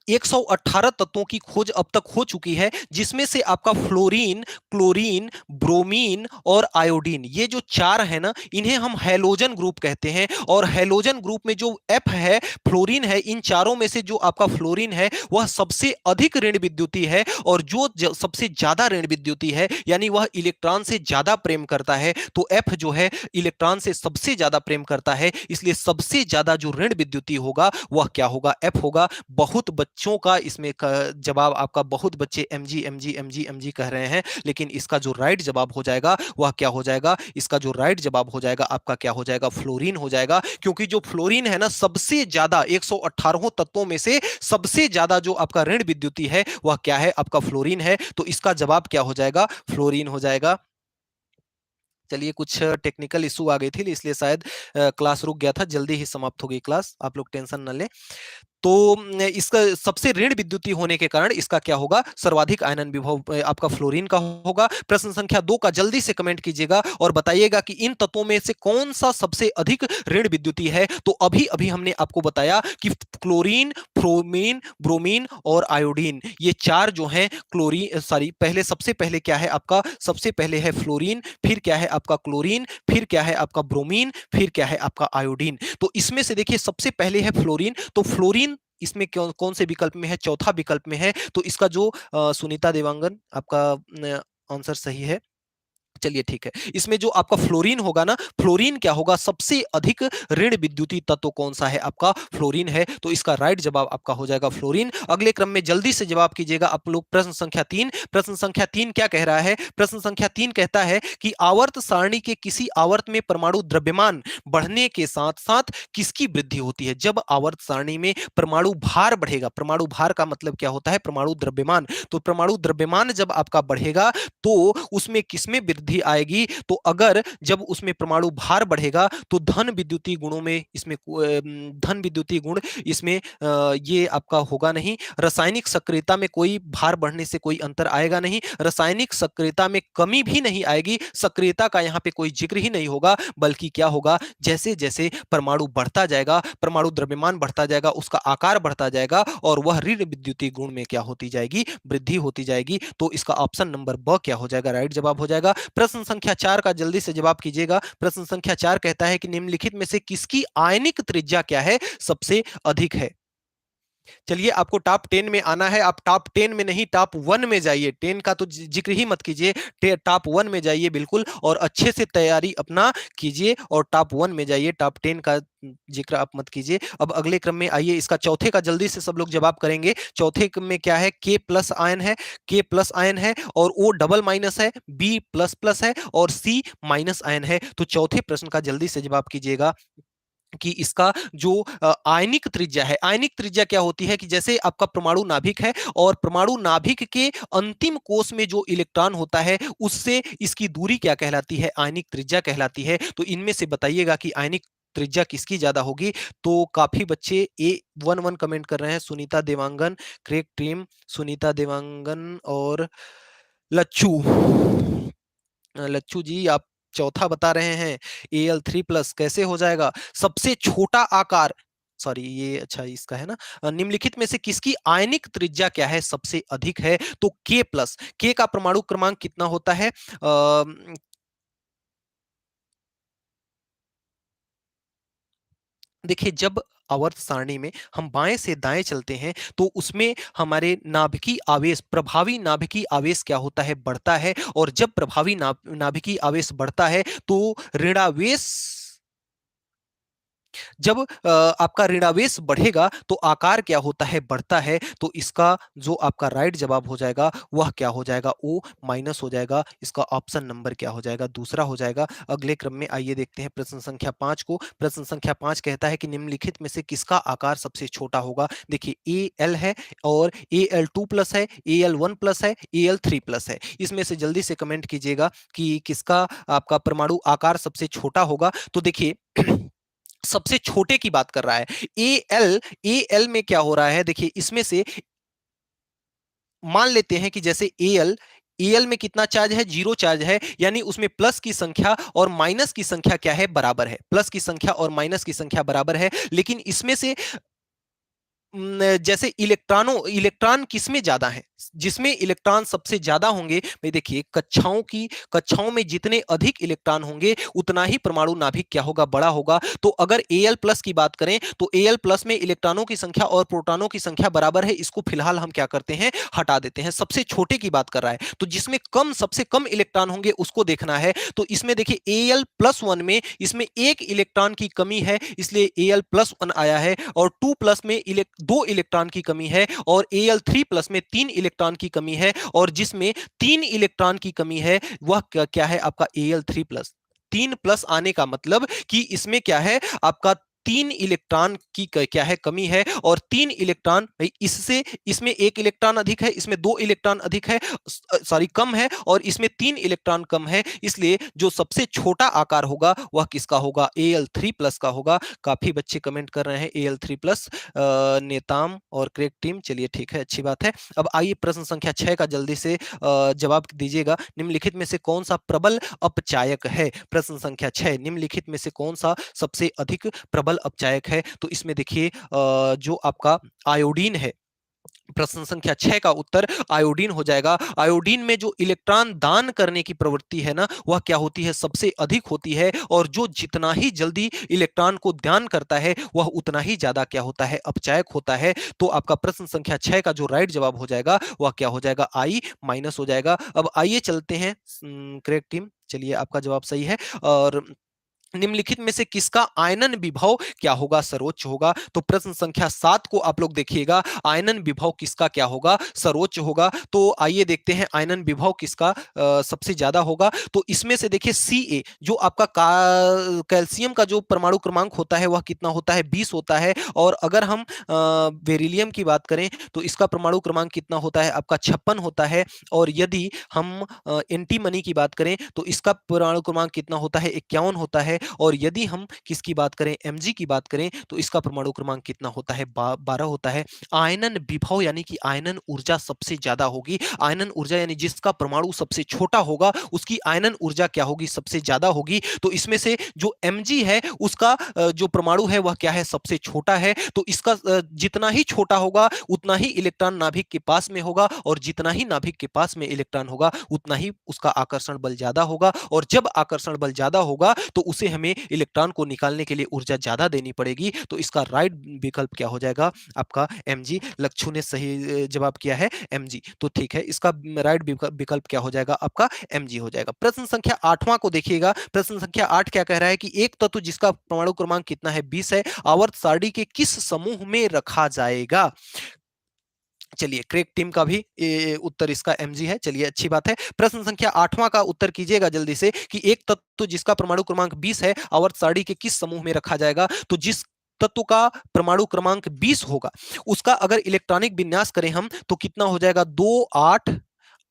118 तत्वों की खोज अब तक हो चुकी है, जिसमें से आपका फ्लोरीन, क्लोरीन, ब्रोमीन और आयोडीन, ये जो चार है ना, इन्हें हम हैलोजन ग्रुप कहते हैं। और हैलोजन ग्रुप में जो एफ है, फ्लोरीन है, इन चारों में से जो आपका फ्लोरीन है वह सबसे अधिक ऋण विद्युती है, और जो सबसे ज्यादा ऋण विद्युती है, यानी वह इलेक्ट्रॉन से ज्यादा प्रेम करता है, तो एफ जो है इलेक्ट्रॉन से सबसे ज्यादा प्रेम करता है, इसलिए सबसे ज्यादा जो ऋण विद्युती होगा वह क्या होगा, एफ होगा। बहुत बच्चों का इसमें जवाब आपका, बहुत बच्चे एमजी एमजी एमजी एमजी कह रहे हैं, लेकिन इसका जो राइट जवाब हो जाएगा वह क्या हो जाएगा, इसका जो राइट जवाब हो जाएगा आपका क्या हो जाएगा, फ्लोरीन हो जाएगा। क्योंकि जो फ्लोरीन है ना, सबसे ज्यादा 118 तत्वों में से सबसे ज्यादा जो आपका ऋण विद्युती है वह क्या है, आपका फ्लोरीन है। तो इसका जवाब क्या हो जाएगा, फ्लोरीन हो जाएगा। चलिए, कुछ टेक्निकल इशू आ गई थी, इसलिए शायद क्लास रुक गया था, जल्दी ही समाप्त हो गई क्लास, आप लोग टेंशन न लें। तो इसका सबसे ऋण विद्युती होने के कारण इसका क्या होगा, सर्वाधिक आयनन विभव आपका फ्लोरीन का होगा। प्रश्न संख्या 2 का जल्दी से कमेंट कीजिएगा और बताइएगा कि इन तत्वों में से कौन सा सबसे अधिक ऋण विद्युती है। तो अभी अभी हमने आपको बताया कि क्लोरीन, फ्रोमीन, ब्रोमीन और आयोडीन, ये चार जो हैं, क्लोरीन सॉरी, पहले सबसे पहले क्या है आपका, सबसे पहले है फ्लोरीन, फिर क्या है आपका क्लोरीन, फिर क्या है आपका ब्रोमीन, फिर क्या है आपका आयोडीन। तो इसमें से देखिए सबसे पहले है फ्लोरीन, तो फ्लोरीन इसमें कौन से विकल्प में है, चौथा विकल्प में है। तो इसका जो सुनीता देवांगन, आपका आंसर सही है। चलिए ठीक है, इसमें जो आपका फ्लोरीन होगा ना, फ्लोरीन क्या होगा, सबसे अधिक ऋण विद्युती तत्व कौन सा है, आपका फ्लोरीन है। तो इसका राइट जवाब आपका हो जाएगा फ्लोरीन। अगले क्रम में जल्दी से जवाब कीजिएगा आप लोग। प्रश्न संख्या 3, प्रश्न संख्या 3 क्या कह रहा है, प्रश्न संख्या 3 कहता है कि आवर्त सारणी के किसी आवर्त में परमाणु द्रव्यमान बढ़ने के साथ साथ किसकी वृद्धि होती है। जब आवर्त सारणी में परमाणु भार बढ़ेगा, परमाणु भार का मतलब क्या होता है, परमाणु द्रव्यमान, तो परमाणु द्रव्यमान जब आपका बढ़ेगा तो उसमें किसमें वृद्धि आएगी, तो अगर जब उसमें परमाणु भार बढ़ेगा तो धन विद्युतीय गुणों में, इसमें धन विद्युतीय गुण इसमें ये आपका होगा नहीं। रासायनिक सक्रियता में कोई भार बढ़ने से कोई अंतर आएगा नहीं, रासायनिक सक्रियता में कमी भी नहीं आएगी, सक्रियता का यहाँ पे कोई जिक्र ही नहीं होगा, बल्कि क्या होगा, जैसे जैसे परमाणु बढ़ता जाएगा, परमाणु द्रव्यमान बढ़ता जाएगा, उसका आकार बढ़ता जाएगा और वह ऋण विद्युतीय गुण में क्या होती जाएगी, वृद्धि होती जाएगी। तो इसका ऑप्शन नंबर ब क्या हो जाएगा, राइट जवाब हो जाएगा। प्रश्न संख्या 4 का जल्दी से जवाब कीजिएगा। प्रश्न संख्या 4 कहता है कि निम्नलिखित में से किसकी आयनिक त्रिज्या क्या है, सबसे अधिक है। चलिए, आपको टॉप 10 में आना है, आप टॉप 10 में नहीं टॉप 1 में जाइए, 10 का तो जिक्र ही मत कीजिए, टॉप 1 में जाइए बिल्कुल, और अच्छे से तैयारी अपना कीजिए और टॉप 1 में जाइए, टॉप 10 का जिक्र आप मत कीजिए। अब अगले क्रम में आइए, इसका चौथे का जल्दी से सब लोग जवाब करेंगे। चौथे में क्या है, के प्लस आयन है, के प्लस आयन है, और ओ डबल माइनस है, बी प्लस प्लस है, और सी माइनस आयन है। तो चौथे प्रश्न का जल्दी से जवाब कीजिएगा कि इसका जो आयनिक त्रिज्या है, आयनिक त्रिज्या क्या होती है कि जैसे आपका परमाणु नाभिक है और परमाणु नाभिक के अंतिम कोष में जो इलेक्ट्रॉन होता है उससे इसकी दूरी क्या कहलाती है, आयनिक त्रिज्या कहलाती है। तो इनमें से बताइएगा कि आयनिक त्रिज्या किसकी ज्यादा होगी। तो काफी बच्चे A11 कमेंट कर रहे हैं, सुनीता देवांगन, क्रेक टीम, सुनीता देवांगन और लच्छू, लच्छू जी आप चौथा बता रहे हैं, Al3+ कैसे हो जाएगा, सबसे छोटा आकार, सॉरी ये अच्छा इसका है ना, निम्नलिखित में से किसकी आयनिक त्रिज्या क्या है, सबसे अधिक है। तो K+, के का परमाणु क्रमांक कितना होता है, देखिए जब आवर्त सारणी में हम बाएं से दाएं चलते हैं तो उसमें हमारे नाभिकीय आवेश, प्रभावी नाभिकीय आवेश क्या होता है, बढ़ता है, और जब प्रभावी नाभिकीय आवेश बढ़ता है तो ऋणावेश, जब आपका ऋणावेश बढ़ेगा तो आकार क्या होता है, बढ़ता है। तो इसका जो आपका राइट जवाब हो जाएगा वह क्या हो जाएगा, ओ माइनस हो जाएगा। इसका ऑप्शन नंबर क्या हो जाएगा, दूसरा हो जाएगा। अगले क्रम में आइए देखते हैं प्रश्न संख्या 5 को। प्रश्न संख्या 5 कहता है कि निम्नलिखित में से किसका आकार सबसे छोटा होगा। देखिए Al है और Al2+ है, Al1+ है, Al3+ है। इसमें से जल्दी से कमेंट कीजिएगा कि किसका आपका परमाणु आकार सबसे छोटा होगा। तो देखिए सबसे छोटे की बात कर रहा है, ए एल में क्या हो रहा है, देखिए इसमें से मान लेते हैं कि जैसे एल में कितना चार्ज है, 0 चार्ज है, यानी उसमें प्लस की संख्या और माइनस की संख्या क्या है, बराबर है, प्लस की संख्या और माइनस की संख्या बराबर है। लेकिन इसमें से जैसे इलेक्ट्रॉन किसमें ज्यादा है, जिसमें इलेक्ट्रॉन सबसे ज्यादा होंगे भाई देखिए, कक्षाओं में जितने अधिक इलेक्ट्रॉन होंगे उतना ही परमाणु नाभिक क्या होगा, बड़ा होगा। तो अगर Al प्लस की बात करें तो Al प्लस में इलेक्ट्रॉनों की संख्या और प्रोटॉनों की संख्या बराबर है, इसको फिलहाल हम क्या करते हैं, हटा देते हैं। सबसे छोटे की बात कर रहा है तो जिसमें सबसे कम इलेक्ट्रॉन होंगे उसको देखना है। तो इसमें देखिए Al प्लस वन में इसमें एक इलेक्ट्रॉन की कमी है, इसलिए Al प्लस वन आया है। और 2 प्लस में दो इलेक्ट्रॉन की कमी है, और Al3 प्लस में 3 इलेक्ट्रॉन की कमी है, और जिसमें 3 इलेक्ट्रॉन की कमी है वह क्या है आपका Al3 प्लस। 3 प्लस आने का मतलब कि इसमें क्या है आपका 3 इलेक्ट्रॉन की क्या है, कमी है। और 3 इलेक्ट्रॉन इससे इसमें एक इलेक्ट्रॉन अधिक है, इसमें दो इलेक्ट्रॉन अधिक है, सॉरी कम है, और इसमें 3 इलेक्ट्रॉन कम है। इसलिए जो सबसे छोटा आकार होगा वह किसका होगा, Al3 प्लस का होगा। काफी बच्चे कमेंट कर रहे हैं Al3 प्लस, नेताम और क्रेक टीम, चलिए ठीक है, अच्छी बात है। अब आइए प्रश्न संख्या 6 का जल्दी से जवाब दीजिएगा। निम्नलिखित में से कौन सा प्रबल अपचायक है, प्रश्न संख्या 6, निम्नलिखित में से कौन सा सबसे अधिक प्रबल अपचायक है। तो इसमें देखिए जो आपका आयोडीन है, प्रश्न संख्या 6 का उत्तर आयोडीन हो जाएगा। आयोडीन में जो इलेक्ट्रॉन दान करने की प्रवृत्ति है ना, वह क्या होती है, सबसे अधिक होती है। और जो जितना ही जल्दी इलेक्ट्रॉन को दान करता है वह उतना ही ज्यादा क्या होता है, अपचायक होता है। तो आपका प्रश्न संख्या 6 का जो राइट जवाब हो जाएगा वह क्या हो जाएगा, आई माइनस हो जाएगा। अब आइए चलते हैं करेक्ट टीम, चलिए आपका जवाब सही है। और निम्नलिखित में से किसका आयनन विभव क्या होगा, सर्वोच्च होगा। तो प्रश्न संख्या 7 को आप लोग देखिएगा, आयनन विभव किसका क्या होगा, सर्वोच्च होगा। तो आइए देखते हैं आयनन विभव किसका सबसे ज्यादा होगा। तो इसमें से देखिए Ca जो आपका कैल्शियम का जो परमाणु क्रमांक होता है वह कितना होता है, 20 होता है। और अगर हम बेरिलियम की बात करें तो इसका परमाणु क्रमांक कितना होता है आपका, 56 होता है। और यदि हम एंटीमनी की बात करें तो इसका परमाणु क्रमांक कितना होता है, 51 होता है। और यदि हम किसकी बात करें, Mg की बात करें तो इसका परमाणु क्रमांक कितना होता है, 12 होता है। आयनन विभव यानी कि आयनन ऊर्जा सबसे ज्यादा होगी। आयनन ऊर्जा यानी जिसका परमाणु सबसे छोटा होगा उसकी आयनन ऊर्जा क्या होगी, सबसे ज्यादा होगी। तो इसमें से जो Mg है उसका जो परमाणु है वह क्या है, सबसे छोटा है। तो इसका जितना ही छोटा होगा उतना ही इलेक्ट्रॉन नाभिक के पास में होगा, और जितना ही नाभिक के पास में इलेक्ट्रॉन होगा उतना ही उसका आकर्षण बल ज्यादा होगा। और जब आकर्षण बल ज्यादा होगा तो उसे हमें इलेक्ट्रॉन को निकालने के लिए ऊर्जा ज्यादा देनी पड़ेगी। तो इसका राइट विकल्प क्या हो जाएगा आपका, Mg। लक्षु ने सही जवाब किया है Mg, तो ठीक है, इसका राइट विकल्प क्या हो जाएगा आपका, Mg हो जाएगा। प्रश्न संख्या 8वां को देखिएगा। प्रश्न संख्या 8 क्या कह रहा है कि एक तत्व जिसका परमाणु क्रमांक कितना है, 20 है, आवर्त सारणी के किस समूह में रखा जाएगा। चलिए क्रेक टीम का भी उत्तर इसका Mg है, चलिए अच्छी बात है। प्रश्न संख्या 8वां का उत्तर कीजिएगा जल्दी से कि एक तत्व जिसका परमाणु क्रमांक 20 है आवर्त सारणी के किस समूह में रखा जाएगा। तो जिस तत्व का परमाणु क्रमांक 20 होगा उसका अगर इलेक्ट्रॉनिक विन्यास करें हम तो कितना हो जाएगा, 2 8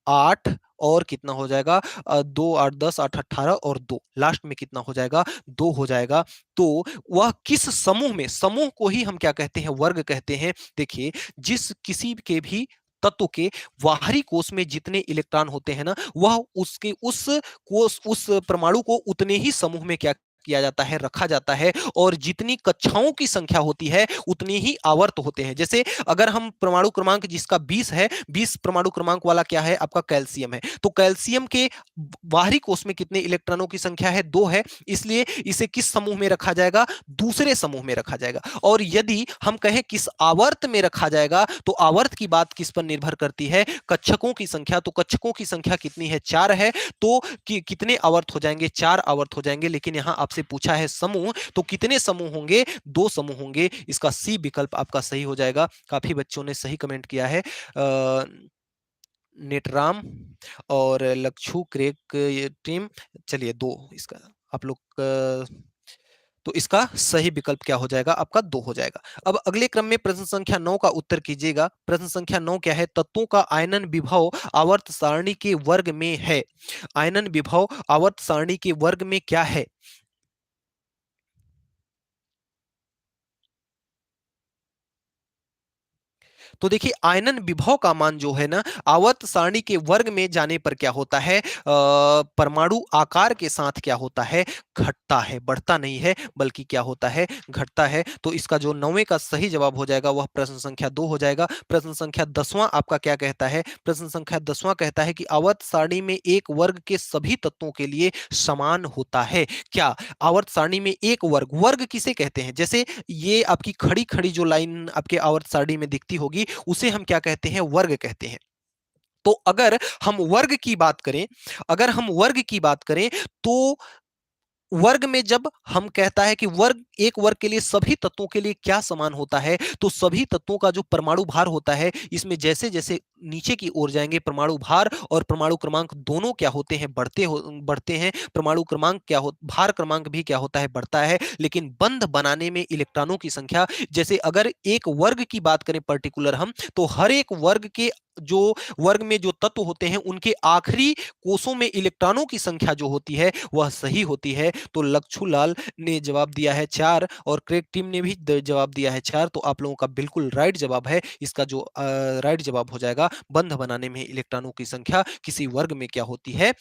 8 और कितना हो जाएगा, 2 8 10 8 18 और 2 लास्ट में कितना हो जाएगा, 2 हो जाएगा। तो वह किस समूह में, समूह को ही हम क्या कहते हैं, वर्ग कहते हैं। देखिए जिस किसी के भी तत्व के बाहरी कोष में जितने इलेक्ट्रॉन होते हैं ना, वह उसके उस कोष उस परमाणु को उतने ही समूह में क्या किया जाता है, रखा जाता है। और जितनी कक्षाओं की संख्या होती है उतनी ही आवर्त होते हैं। जैसे अगर हम परमाणु क्रमांक जिसका 20 है, 20 परमाणु क्रमांक वाला क्या है आपका, कैल्शियम है। तो कैल्शियम के बाहरी कोष में कितने इलेक्ट्रॉनों की संख्या है, 2 है। इसलिए इसे किस समूह में रखा जाएगा, दूसरे समूह में रखा जाएगा। और यदि हम कहें किस आवर्त में रखा जाएगा तो आवर्त की बात किस पर निर्भर करती है, कक्षकों की संख्या। तो कक्षकों की संख्या कितनी है, 4 है। तो कितने आवर्त हो जाएंगे, 4 आवर्त हो जाएंगे। लेकिन यहां आपसे पूछा है समूह, तो कितने समूह होंगे, 2 समूह होंगे। इसका सी विकल्प आपका सही हो जाएगा। काफी बच्चों ने सही कमेंट किया है, नेटराम और लक्षु क्रेक टीम, चलिए 2 इसका आप लोग तो इसका सही विकल्प क्या हो जाएगा आपका, 2 हो जाएगा। अब अगले क्रम में प्रश्न संख्या 9 का उत्तर कीजिएगा। प्रश्न संख्या 9 क्या है, तत्वों का आयनन विभव आवर्त सारणी के वर्ग में है। आयनन विभव आवर्त सारणी के वर्ग में क्या है। तो देखिए आयनन विभव का मान जो है ना आवर्त सारणी के वर्ग में जाने पर क्या होता है, परमाणु आकार के साथ क्या होता है, घटता है, बढ़ता नहीं है बल्कि क्या होता है, घटता है। तो इसका जो 9वें का सही जवाब हो जाएगा वह प्रश्न संख्या 2 हो जाएगा। प्रश्न संख्या 10वां आपका क्या कहता है, प्रश्न संख्या 10वां कहता है कि आवर्त सारणी में एक वर्ग के सभी तत्वों के लिए समान होता है। क्या आवर्त सारणी में एक वर्ग, वर्ग किसे कहते हैं, जैसे ये आपकी खड़ी खड़ी जो लाइन आपके आवर्त सारणी में दिखती होगी उसे हम क्या कहते हैं, वर्ग कहते हैं। तो अगर हम वर्ग की बात करें, अगर हम वर्ग की बात करें तो वर्ग में जब हम कहता है कि वर्ग, एक वर्ग के लिए सभी तत्वों के लिए क्या समान होता है, तो सभी तत्वों का जो परमाणु भार होता है इसमें जैसे जैसे नीचे की ओर जाएंगे परमाणु भार और परमाणु क्रमांक दोनों क्या होते हैं, बढ़ते हैं। परमाणु क्रमांक क्या हो, भार क्रमांक भी क्या होता है, बढ़ता है। लेकिन बंध बनाने में इलेक्ट्रॉनों की संख्या, जैसे अगर एक वर्ग की बात करें पर्टिकुलर हम, तो हर एक वर्ग के जो वर्ग में जो तत्व होते हैं उनके आखिरी कोषों में इलेक्ट्रॉनों की संख्या जो होती है वह सही होती है। तो लक्षू लाल ने जवाब दिया है 4 और क्रेग टीम ने भी जवाब दिया है 4। तो आप लोगों का बिल्कुल राइट जवाब है। इसका जो राइट जवाब हो जाएगा, बंध बनाने में इलेक्ट्रॉनों की संख्या किसी वर्ग में क्या होती है,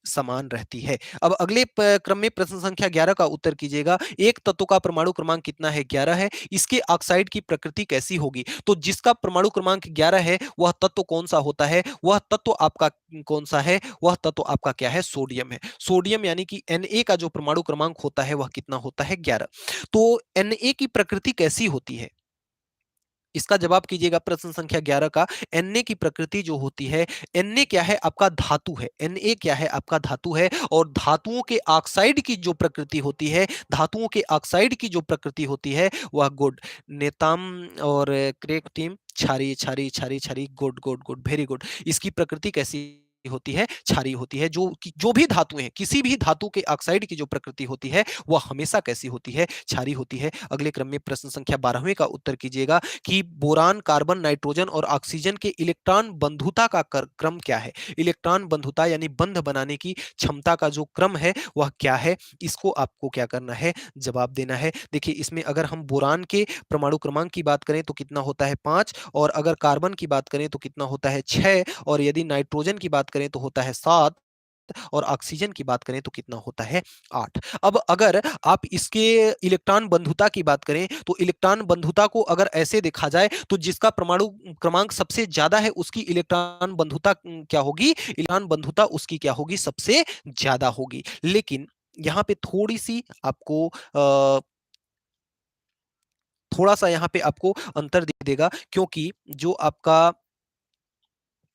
समान रहती है। अब अगले क्रम में प्रश्न संख्या 11 का उत्तर कीजिएगा। एक तत्व का परमाणु क्रमांक कितना है, 11 है। इसके ऑक्साइड की प्रकृति कैसी होगी, तो जिसका परमाणु क्रमांक 11 है वह तत्व कौन सा होता है, वह तत्व आपका कौन सा है, वह तत्व आपका क्या है, सोडियम है। सोडियम यानी कि Na का जो परमाणु क्रमांक होता है वह कितना होता है, 11। तो Na की प्रकृति कैसी होती है, इसका जवाब कीजिएगा प्रश्न संख्या 11 का। Na की प्रकृति जो होती है, Na क्या है, आपका धातु है। Na क्या है, आपका धातु है। और धातुओं के ऑक्साइड की जो प्रकृति होती है, धातुओं के ऑक्साइड की जो प्रकृति होती है वह गुड। नेताम और क्रेक टीम, क्षारीय क्षारीय क्षारीय क्षारीय, good good good, very good. इसकी प्रकृति कैसी होती है, क्षारीय होती है। जो भी धातु है, किसी भी धातु के ऑक्साइड की जो प्रकृति होती है वह हमेशा कैसी होती है, क्षारीय होती है। अगले क्रम में प्रश्न संख्या 12वें का उत्तर कीजिएगा कि बोरान, कार्बन, नाइट्रोजन और ऑक्सीजन के इलेक्ट्रॉन बंधुता का क्रम क्या है। इलेक्ट्रॉन बंधुता यानी बंध बनाने की क्षमता का जो क्रम है वह क्या है, इसको आपको क्या करना है, जवाब देना है। देखिए इसमें अगर हम बोरान के परमाणु क्रमांक की बात करें तो कितना होता है, 5। और अगर कार्बन की बात करें तो कितना होता है, 6। और यदि नाइट्रोजन की बात करें तो होता है 7। और ऑक्सीजन की बात करें तो कितना होता है, 8। अब अगर आप इसके इलेक्ट्रॉन बंधुता की बात करें तो इलेक्ट्रॉन बंधुता को अगर ऐसे देखा जाए तो जिसका परमाणु क्रमांक सबसे ज्यादा है उसकी इलेक्ट्रॉन बंधुता क्या होगी, इलेक्ट्रॉन बंधुता उसकी क्या होगी, सबसे ज्यादा होगी। लेकिन यहाँ पे थोड़ी सी आपको थोड़ा सा यहाँ पे आपको अंतर दे देगा, क्योंकि जो आपका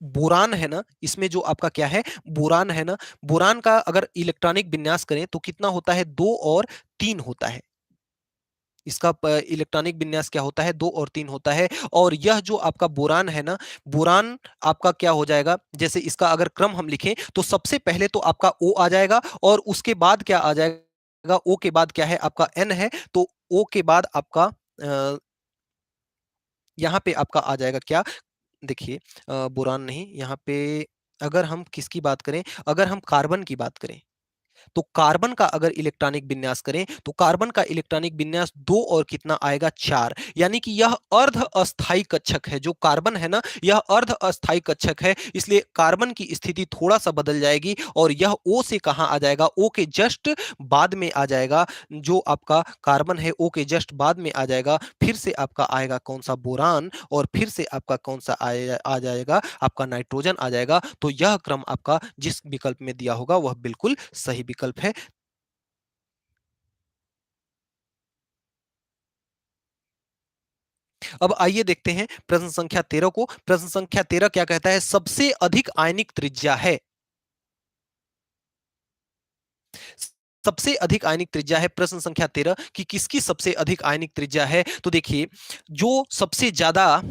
बोरान है ना, इसमें जो आपका क्या है, बोरान है ना, बोरान का अगर इलेक्ट्रॉनिक विन्यास करें तो कितना होता है, 2 और 3 होता है। इसका इलेक्ट्रॉनिक विन्यास क्या होता है, 2 और 3 होता है। और यह जो आपका बोरान है ना, बोरान आपका क्या हो जाएगा, जैसे इसका अगर क्रम हम लिखें तो सबसे पहले तो आपका O आ जाएगा और उसके बाद क्या आ जाएगा, O के बाद क्या है आपका N है। तो O के बाद आपका यहाँ पे आपका आ जाएगा क्या, देखिए बोरान नहीं, यहाँ पे अगर हम किसकी बात करें, अगर हम कार्बन की बात करें तो कार्बन का अगर इलेक्ट्रॉनिक विन्यास करें तो कार्बन का इलेक्ट्रॉनिक विन्यास 2 और कितना आएगा, 4। यानी कि यह अर्ध अस्थाई कक्षक है। जो कार्बन है ना यह अर्ध अस्थाई कक्षक है, इसलिए कार्बन की स्थिति थोड़ा सा बदल जाएगी और यह O से कहां आ जाएगा, O के जस्ट बाद में आ जाएगा। जो आपका कार्बन है O के जस्ट बाद में आ जाएगा। फिर से आपका आएगा कौन सा, बोरान। और फिर से आपका कौन सा आ जाएगा, आपका नाइट्रोजन आ जाएगा। तो यह क्रम आपका जिस विकल्प में दिया होगा वह बिल्कुल सही विकल्प है। अब आइए देखते हैं प्रश्न संख्या 13 को। प्रश्न संख्या 13 क्या कहता है, सबसे अधिक आयनिक त्रिज्या है, सबसे अधिक आयनिक त्रिज्या है प्रश्न संख्या 13 कि किसकी सबसे अधिक आयनिक त्रिज्या है। तो देखिए जो सबसे ज्यादा,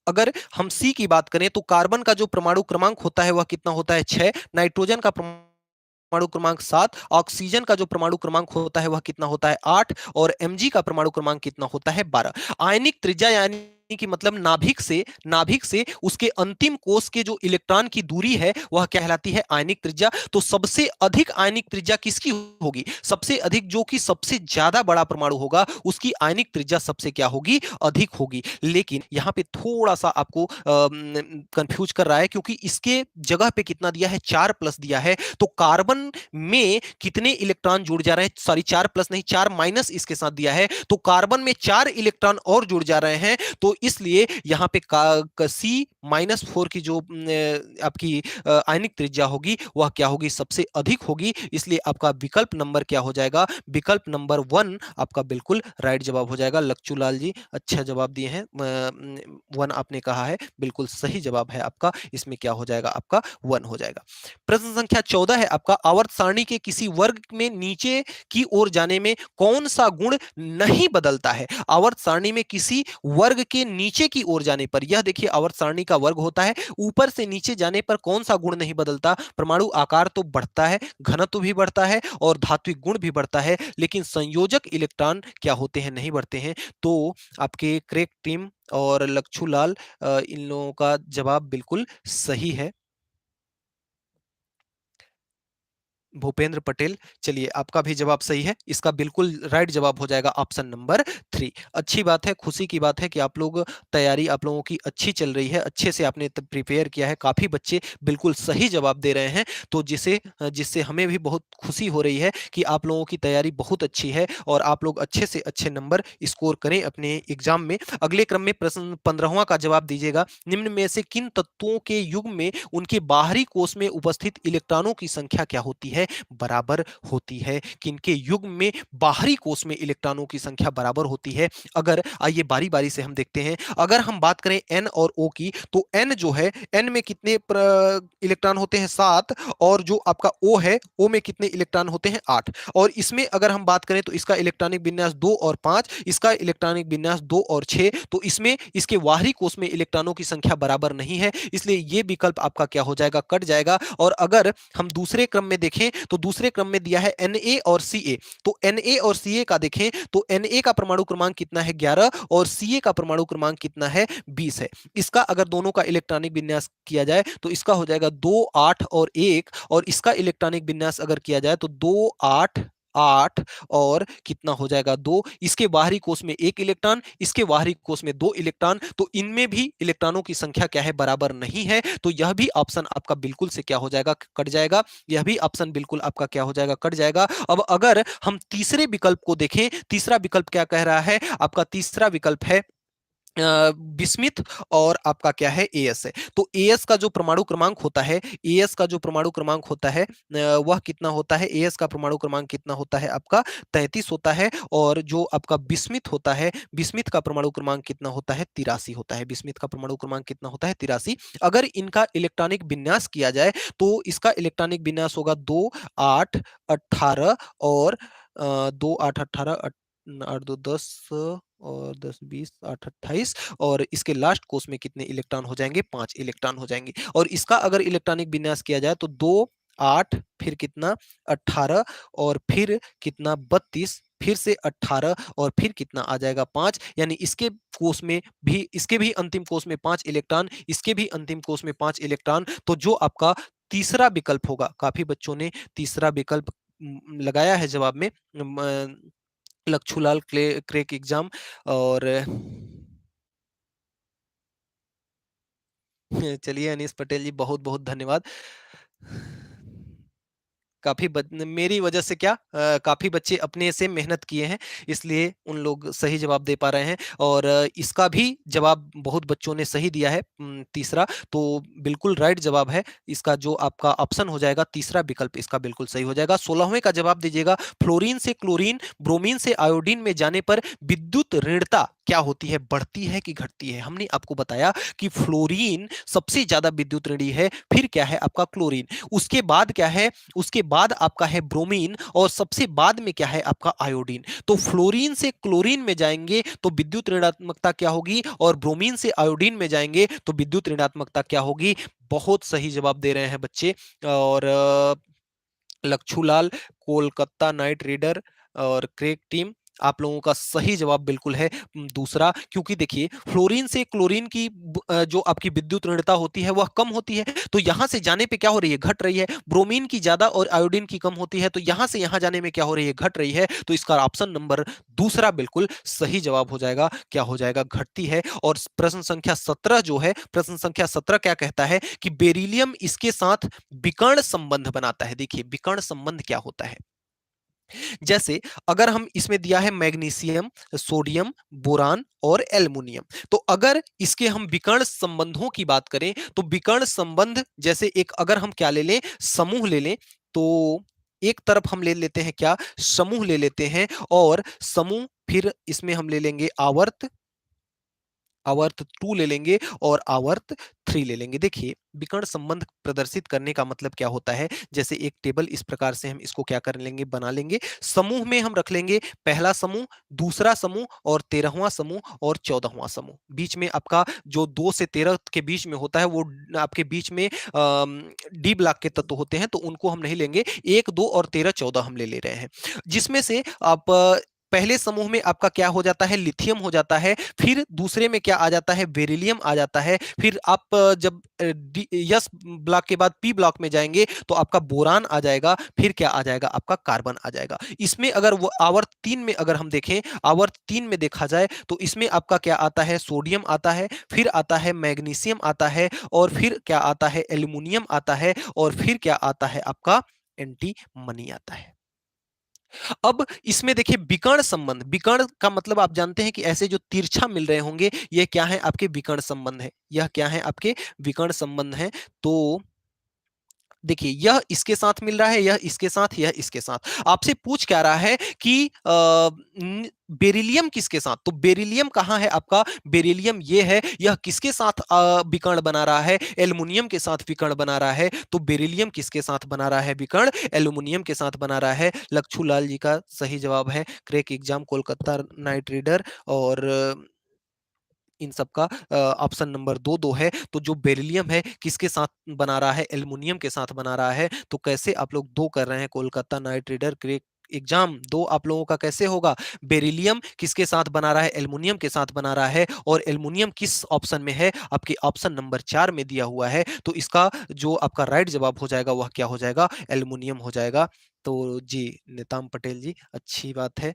अगर हम सी की बात करें तो कार्बन का जो परमाणु क्रमांक होता है वह कितना होता है, 6। नाइट्रोजन का परमाणु क्रमांक 7। ऑक्सीजन का जो परमाणु क्रमांक होता है वह कितना होता है, 8। और Mg का परमाणु क्रमांक कितना होता है, 12। आयनिक त्रिज्या यानी कि मतलब नाभिक से उसके अंतिम कोष के जो इलेक्ट्रॉन की दूरी है वह कहलाती है आयनिक त्रिज्या। तो सबसे अधिक आयनिक त्रिज्या किसकी होगी? सबसे अधिक, जो कि सबसे ज्यादा बड़ा परमाणु होगा उसकी आयनिक त्रिज्या सबसे क्या होगी? अधिक होगी। लेकिन यहां पे थोड़ा सा आपको कंफ्यूज कर रहा है, क्योंकि इसके जगह पे कितना दिया है? 4 प्लस दिया है। तो कार्बन में कितने इलेक्ट्रॉन जुड़ जा रहे हैं? सॉरी, 4 प्लस नहीं, 4 माइनस इसके साथ दिया है। तो कार्बन में 4 इलेक्ट्रॉन और जुड़ जा रहे हैं। तो इसलिए यहां पे C-4 की जो आपकी आयनिक त्रिज्या होगी वह क्या होगी? सबसे अधिक होगी। इसलिए आपका विकल्प नंबर क्या हो जाएगा? विकल्प नंबर 1 आपका बिल्कुल राइट जवाब हो जाएगा। लक्चूलाल जी अच्छा जवाब दिए हैं। 1 आपने कहा है, बिल्कुल सही जवाब है आपका। इसमें क्या हो जाएगा? आपका 1 हो जाएगा। प्रश्न संख्या 14 है आपका, आवर्त सारणी के किसी वर्ग में नीचे की ओर जाने में कौन सा गुण नहीं बदलता है? आवर्त सारणी में किसी वर्ग के नीचे की ओर जाने पर, यह देखिए आवर्त सारणी का वर्ग होता है, ऊपर से नीचे जाने पर कौन सा गुण नहीं बदलता? परमाणु आकार तो बढ़ता है, घनत्व भी बढ़ता है और धात्विक गुण भी बढ़ता है, लेकिन संयोजक इलेक्ट्रॉन क्या होते हैं? नहीं बढ़ते हैं। तो आपके क्रेक टीम और लक्षूलाल, इन लोगों का जवाब बिल्कुल सही है। भूपेंद्र पटेल, चलिए आपका भी जवाब सही है। इसका बिल्कुल राइट जवाब हो जाएगा ऑप्शन नंबर 3। अच्छी बात है, खुशी की बात है कि आप लोग तैयारी आप लोगों की अच्छी चल रही है, अच्छे से आपने प्रिपेयर किया है, काफी बच्चे बिल्कुल सही जवाब दे रहे हैं। तो जिससे हमें भी बहुत खुशी हो रही है कि आप लोगों की तैयारी बहुत अच्छी है और आप लोग अच्छे से अच्छे नंबर स्कोर करें अपने एग्जाम में। अगले क्रम में प्रश्न 15वां का जवाब दीजिएगा। निम्न में से किन तत्वों के युग्म में उनके बाहरी कोष में उपस्थित इलेक्ट्रॉनों की संख्या क्या होती है? बराबर होती है। किनके युग्म में बाहरी कोष में इलेक्ट्रॉनों की संख्या बराबर होती है? अगर आइए बारी बारी से हम देखते हैं। अगर हम बात करें एन और ओ की, तो एन जो है, एन में कितने इलेक्ट्रॉन होते हैं? 7। और जो आपका ओ है, ओ में कितने इलेक्ट्रॉन होते हैं? 8। और इसमें अगर हम बात करें तो इसका इलेक्ट्रॉनिक विन्यास 2 और 5, इसका इलेक्ट्रॉनिक विन्यास 2 और 6। तो इसमें इसके बाहरी कोष में इलेक्ट्रॉनों की संख्या बराबर नहीं है, इसलिए यह विकल्प आपका क्या हो जाएगा? कट जाएगा। और अगर हम दूसरे क्रम में देखें तो दूसरे क्रम में दिया है Na और Ca। तो Na और Ca का देखें तो Na का परमाणु क्रमांक कितना है? 11। और Ca का परमाणु क्रमांक कितना है? 20 है। इसका अगर दोनों का इलेक्ट्रॉनिक विन्यास किया जाए तो इसका हो जाएगा 2, 8 और 1। और इसका इलेक्ट्रॉनिक विन्यास अगर किया जाए तो 2, 8, 8 और कितना हो जाएगा? 2। इसके बाहरी कोष में 1 इलेक्ट्रॉन, इसके बाहरी कोष में 2 इलेक्ट्रॉन। तो इनमें भी इलेक्ट्रॉनों की संख्या क्या है? बराबर नहीं है। तो यह भी ऑप्शन आपका बिल्कुल से क्या हो जाएगा? कट जाएगा। यह भी ऑप्शन बिल्कुल आपका क्या हो जाएगा? कट जाएगा। अब अगर हम तीसरे विकल्प को देखें, तीसरा विकल्प क्या कह रहा है? आपका तीसरा विकल्प है बिस्मिथ और आपका क्या है? एएस है। तो एएस का जो परमाणु क्रमांक होता है, एएस का जो परमाणु क्रमांक होता है वह कितना होता है? एएस का परमाणु क्रमांक कितना होता है? आपका 33 होता है। और जो आपका बिस्मिथ होता है, बिस्मिथ का परमाणु क्रमांक कितना होता है? 83 होता है। बिस्मिथ का परमाणु क्रमांक कितना होता है? 83। अगर इनका इलेक्ट्रॉनिक विन्यास किया जाए तो इसका इलेक्ट्रॉनिक विन्यास होगा 2, 8, 18 और 2, 8, 18, 8, 2, 10 और 10, 20, 8, 28। और इसके लास्ट कोष में कितने इलेक्ट्रॉन हो जाएंगे? 5 इलेक्ट्रॉन हो जाएंगे। और इसका अगर इलेक्ट्रॉनिक विन्यास किया जाए तो 2, 8, फिर कितना? 18 और फिर कितना? 32, फिर से 18 और फिर कितना आ जाएगा? 5। यानी इसके कोष में भी, इसके भी अंतिम कोष में 5 इलेक्ट्रॉन, इसके भी अंतिम कोष में 5 इलेक्ट्रॉन। तो जो आपका तीसरा विकल्प होगा, काफी बच्चों ने तीसरा विकल्प लगाया है जवाब में, लक्षूलाल क्रेक एग्जाम। और चलिए अनीस पटेल जी, बहुत बहुत धन्यवाद। मेरी वजह से क्या, काफी बच्चे अपने से मेहनत किए हैं, इसलिए उन लोग सही जवाब दे पा रहे हैं। और इसका भी जवाब बहुत बच्चों ने सही दिया है, तीसरा। तो बिल्कुल राइट जवाब है इसका। जो आपका ऑप्शन हो जाएगा तीसरा विकल्प, इसका बिल्कुल सही हो जाएगा। 16वें का जवाब दीजिएगा। फ्लोरीन से क्लोरीन, ब्रोमीन से आयोडीन में जाने पर विद्युत ऋणता क्या होती है? बढ़ती है कि घटती है? हमने आपको बताया कि फ्लोरीन सबसे ज्यादा विद्युत ऋणी है, फिर क्या है आपका? क्लोरीन। उसके बाद क्या है? उसके बाद आपका है ब्रोमीन, और सबसे बाद में क्या है? आपका आयोडीन। तो फ्लोरीन से क्लोरीन में जाएंगे तो विद्युत ऋणात्मकता क्या होगी? और ब्रोमीन से आयोडीन में जाएंगे तो विद्युत ऋणात्मकता क्या होगी? बहुत सही जवाब दे रहे हैं बच्चे। और लक्षूलाल, कोलकाता नाइट राइडर और क्रेक टीम, आप लोगों का सही जवाब बिल्कुल है दूसरा, क्योंकि देखिए फ्लोरीन से क्लोरीन की जो आपकी विद्युत ऋणता होती है वह कम होती है, तो यहां से जाने पे क्या हो रही है, घट रही है। ब्रोमीन की ज्यादा और आयोडीन की कम होती है, तो यहां से यहां जाने में क्या हो रही है, घट रही है। तो इसका ऑप्शन नंबर दूसरा बिल्कुल सही जवाब हो जाएगा, क्या हो जाएगा, घटती है। और प्रश्न संख्या 17 जो है, प्रश्न संख्या 17 क्या कहता है कि बेरिलियम इसके साथ विकर्ण संबंध बनाता है। देखिए विकर्ण संबंध क्या होता है, जैसे अगर हम इसमें दिया है मैग्नीशियम, सोडियम, बोरान और एल्युमिनियम, तो अगर इसके हम विकर्ण संबंधों की बात करें तो विकर्ण संबंध जैसे एक अगर हम क्या ले लें, समूह ले लें, तो एक तरफ हम ले लेते हैं क्या, समूह ले लेते हैं, और समूह फिर इसमें हम ले लेंगे आवर्त, आवर्त 2 ले लेंगे और आवर्त 3 ले लेंगे। देखिए विकर्ण संबंध प्रदर्शित करने का मतलब क्या होता है, जैसे एक टेबल इस प्रकार से हम इसको क्या कर लेंगे, बना लेंगे। समूह में हम रख लेंगे पहला समूह, दूसरा समूह और 13वां समूह और 14वां समूह। बीच में आपका जो 2 से 13 के बीच में होता है वो आपके बीच में डी ब्लॉक के तत्व होते हैं, तो उनको हम नहीं लेंगे। 1 2 और 13 14 हम ले ले रहे हैं, जिसमें से आप पहले समूह में आपका क्या हो जाता है, लिथियम हो जाता है। फिर दूसरे में क्या आ जाता है, बेरिलियम आ जाता है। फिर आप जब यस ब्लॉक के बाद पी ब्लॉक में जाएंगे तो आपका बोरान आ जाएगा, फिर क्या आ जाएगा, आपका कार्बन आ जाएगा। इसमें अगर वो आवर्त 3 में अगर हम देखें, आवर्त 3 में देखा जाए तो इसमें आपका क्या आता है, सोडियम आता है, फिर आता है मैग्नीशियम आता है, और फिर क्या आता है, एल्युमिनियम आता है, और फिर क्या आता है, आपका एंटीमनी आता है। अब इसमें देखिए विकर्ण संबंध, विकर्ण का मतलब आप जानते हैं कि ऐसे जो तिरछा मिल रहे होंगे, ये क्या है, आपके विकर्ण संबंध है। यह क्या है, आपके विकर्ण संबंध है। तो देखिए यह इसके साथ मिल रहा है, यह इसके साथ, यह इसके साथ। आपसे पूछ क्या रहा है कि बेरिलियम किसके साथ, तो बेरिलियम कहां है आपका, बेरिलियम ये है, यह किसके साथ विकर्ण बना रहा है, एल्युमिनियम के साथ विकर्ण बना रहा है। तो बेरिलियम किसके साथ बना रहा है विकर्ण, एल्युमिनियम के साथ बना रहा है। लक्षू लाल जी का सही जवाब है, crack exam Kolkata night reader और इन सब का ऑप्शन नंबर 2 है। तो जो बेरिलियम है किसके साथ बना रहा है, एल्युमिनियम के साथ बना रहा है। तो कैसे आप लोग 2 कर रहे हैं, Kolkata night reader crack exam 2 आप लोगों का कैसे होगा, बेरिलियम किसके साथ बना रहा है, एल्युमिनियम के साथ बना रहा है। और एल्युमिनियम किस ऑप्शन में है, आपके ऑप्शन नंबर 4 में दिया हुआ है। तो इसका जो आपका राइट जवाब हो जाएगा वह क्या हो जाएगा, एल्युमिनियम हो जाएगा। तो जी निताम पटेल जी, अच्छी बात है,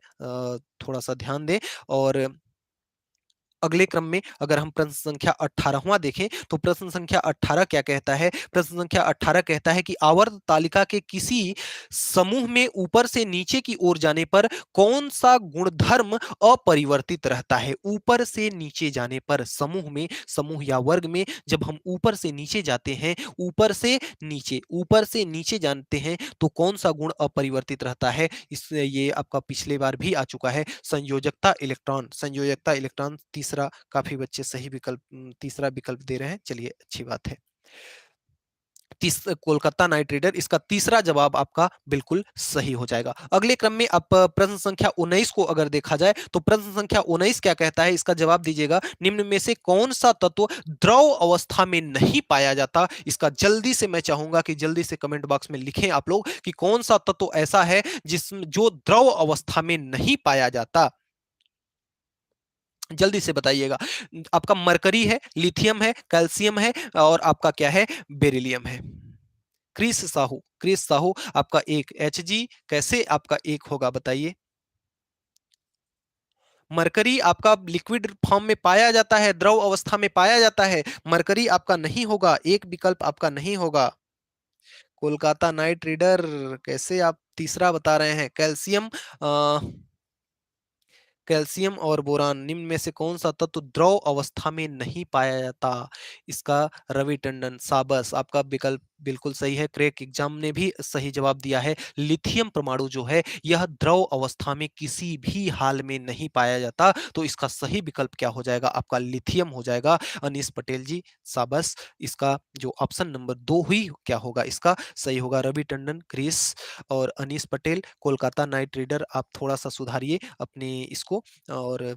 थोड़ा सा ध्यान दें। और अगले क्रम में अगर हम प्रश्न संख्या 18वां देखें तो प्रश्न संख्या 18 क्या कहता है, प्रश्न संख्या 18 कहता है कि आवर्त तालिका के किसी समूह में ऊपर से नीचे की ओर जाने पर कौन सा गुणधर्म अपरिवर्तित रहता है। ऊपर से नीचे जाने पर समूह में, समूह या वर्ग में जब हम ऊपर से नीचे जाते हैं, ऊपर से नीचे, ऊपर से नीचे जानते हैं, तो कौन सा गुण अपरिवर्तित रहता है। इस ये आपका पिछले बार भी आ चुका है, संयोजकता इलेक्ट्रॉन, संयोजकता इलेक्ट्रॉन तीसरा, काफी बच्चे सही विकल्प तीसरा विकल्प दे रहे हैं, चलिए अच्छी बात है। कोलकाता नाइट राइडर, इसका तीसरा जवाब आपका बिल्कुल सही हो जाएगा। अगले क्रम में आप प्रश्न संख्या 19 को अगर देखा जाए तो प्रश्न संख्या 19 क्या कहता है, इसका जवाब दीजिएगा। निम्न में से कौन सा तत्व द्रव अवस्था में नहीं पाया जाता। इसका जल्दी से मैं चाहूंगा कि जल्दी से कमेंट बॉक्स में लिखें आप लोग कि कौन सा तत्व ऐसा है जिसमें जो द्रव अवस्था में नहीं पाया जाता, जल्दी से बताइएगा। आपका मरकरी है, लिथियम है, कैल्शियम है, और आपका क्या है, बेरिलियम है। क्रिस साहू, क्रिस साहू आपका एक, एच जी कैसे आपका एक होगा बताइए। मरकरी आपका लिक्विड फॉर्म में पाया जाता है, द्रव अवस्था में पाया जाता है, मरकरी आपका नहीं होगा, एक विकल्प आपका नहीं होगा। कोलकाता नाइट रीडर कैसे आप तीसरा बता रहे हैं, कैल्शियम, कैल्शियम और बोरान निम्न में से कौन सा तत्व द्रव अवस्था में नहीं पाया जाता। इसका रवि टंडन, साबस आपका विकल्प बिल्कुल सही है, क्रैक एग्जाम ने भी सही जवाब दिया है। लिथियम परमाणु जो है यह द्रव अवस्था में किसी भी हाल में नहीं पाया जाता, तो इसका सही विकल्प क्या हो जाएगा, आपका लिथियम हो जाएगा। अनीस पटेल जी साबस, इसका जो ऑप्शन नंबर 2 हुई क्या होगा, इसका सही होगा रवि टंडन, क्रिस और अनीस पटेल। कोलकाता नाइट राइडर आप थोड़ा सा सुधारिए अपने इसको, और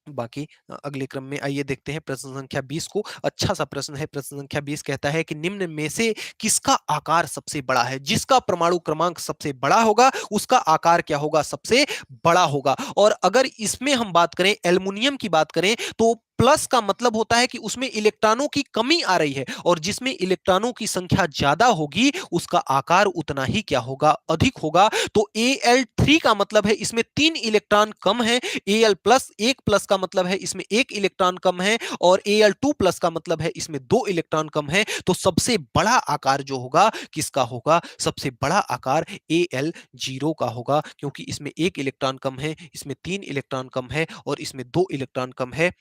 बाकी अगले क्रम में आइए देखते हैं प्रश्न संख्या 20 को। अच्छा सा प्रश्न है। प्रश्न संख्या 20 कहता है कि निम्न में से किसका आकार सबसे बड़ा है? जिसका परमाणु क्रमांक सबसे बड़ा होगा उसका आकार क्या होगा? सबसे बड़ा होगा। और अगर इसमें हम बात करें, एल्युमिनियम की बात करें, तो प्लस का मतलब होता है कि उसमें इलेक्ट्रॉनों की कमी आ रही है, और जिसमें इलेक्ट्रॉनों की संख्या ज्यादा होगी उसका आकार उतना ही क्या होगा? अधिक होगा। तो Al3 का मतलब है इसमें 3 इलेक्ट्रॉन कम है, Al प्लस, एक प्लस का मतलब है इसमें एक इलेक्ट्रॉन कम है, और Al2 प्लस का मतलब है इसमें 2 इलेक्ट्रॉन कम है। तो सबसे बड़ा आकार जो होगा किसका होगा? सबसे बड़ा आकार Al0 का होगा, क्योंकि इसमें एक इलेक्ट्रॉन कम है, इसमें 3 इलेक्ट्रॉन कम है, और इसमें 2 इलेक्ट्रॉन कम है।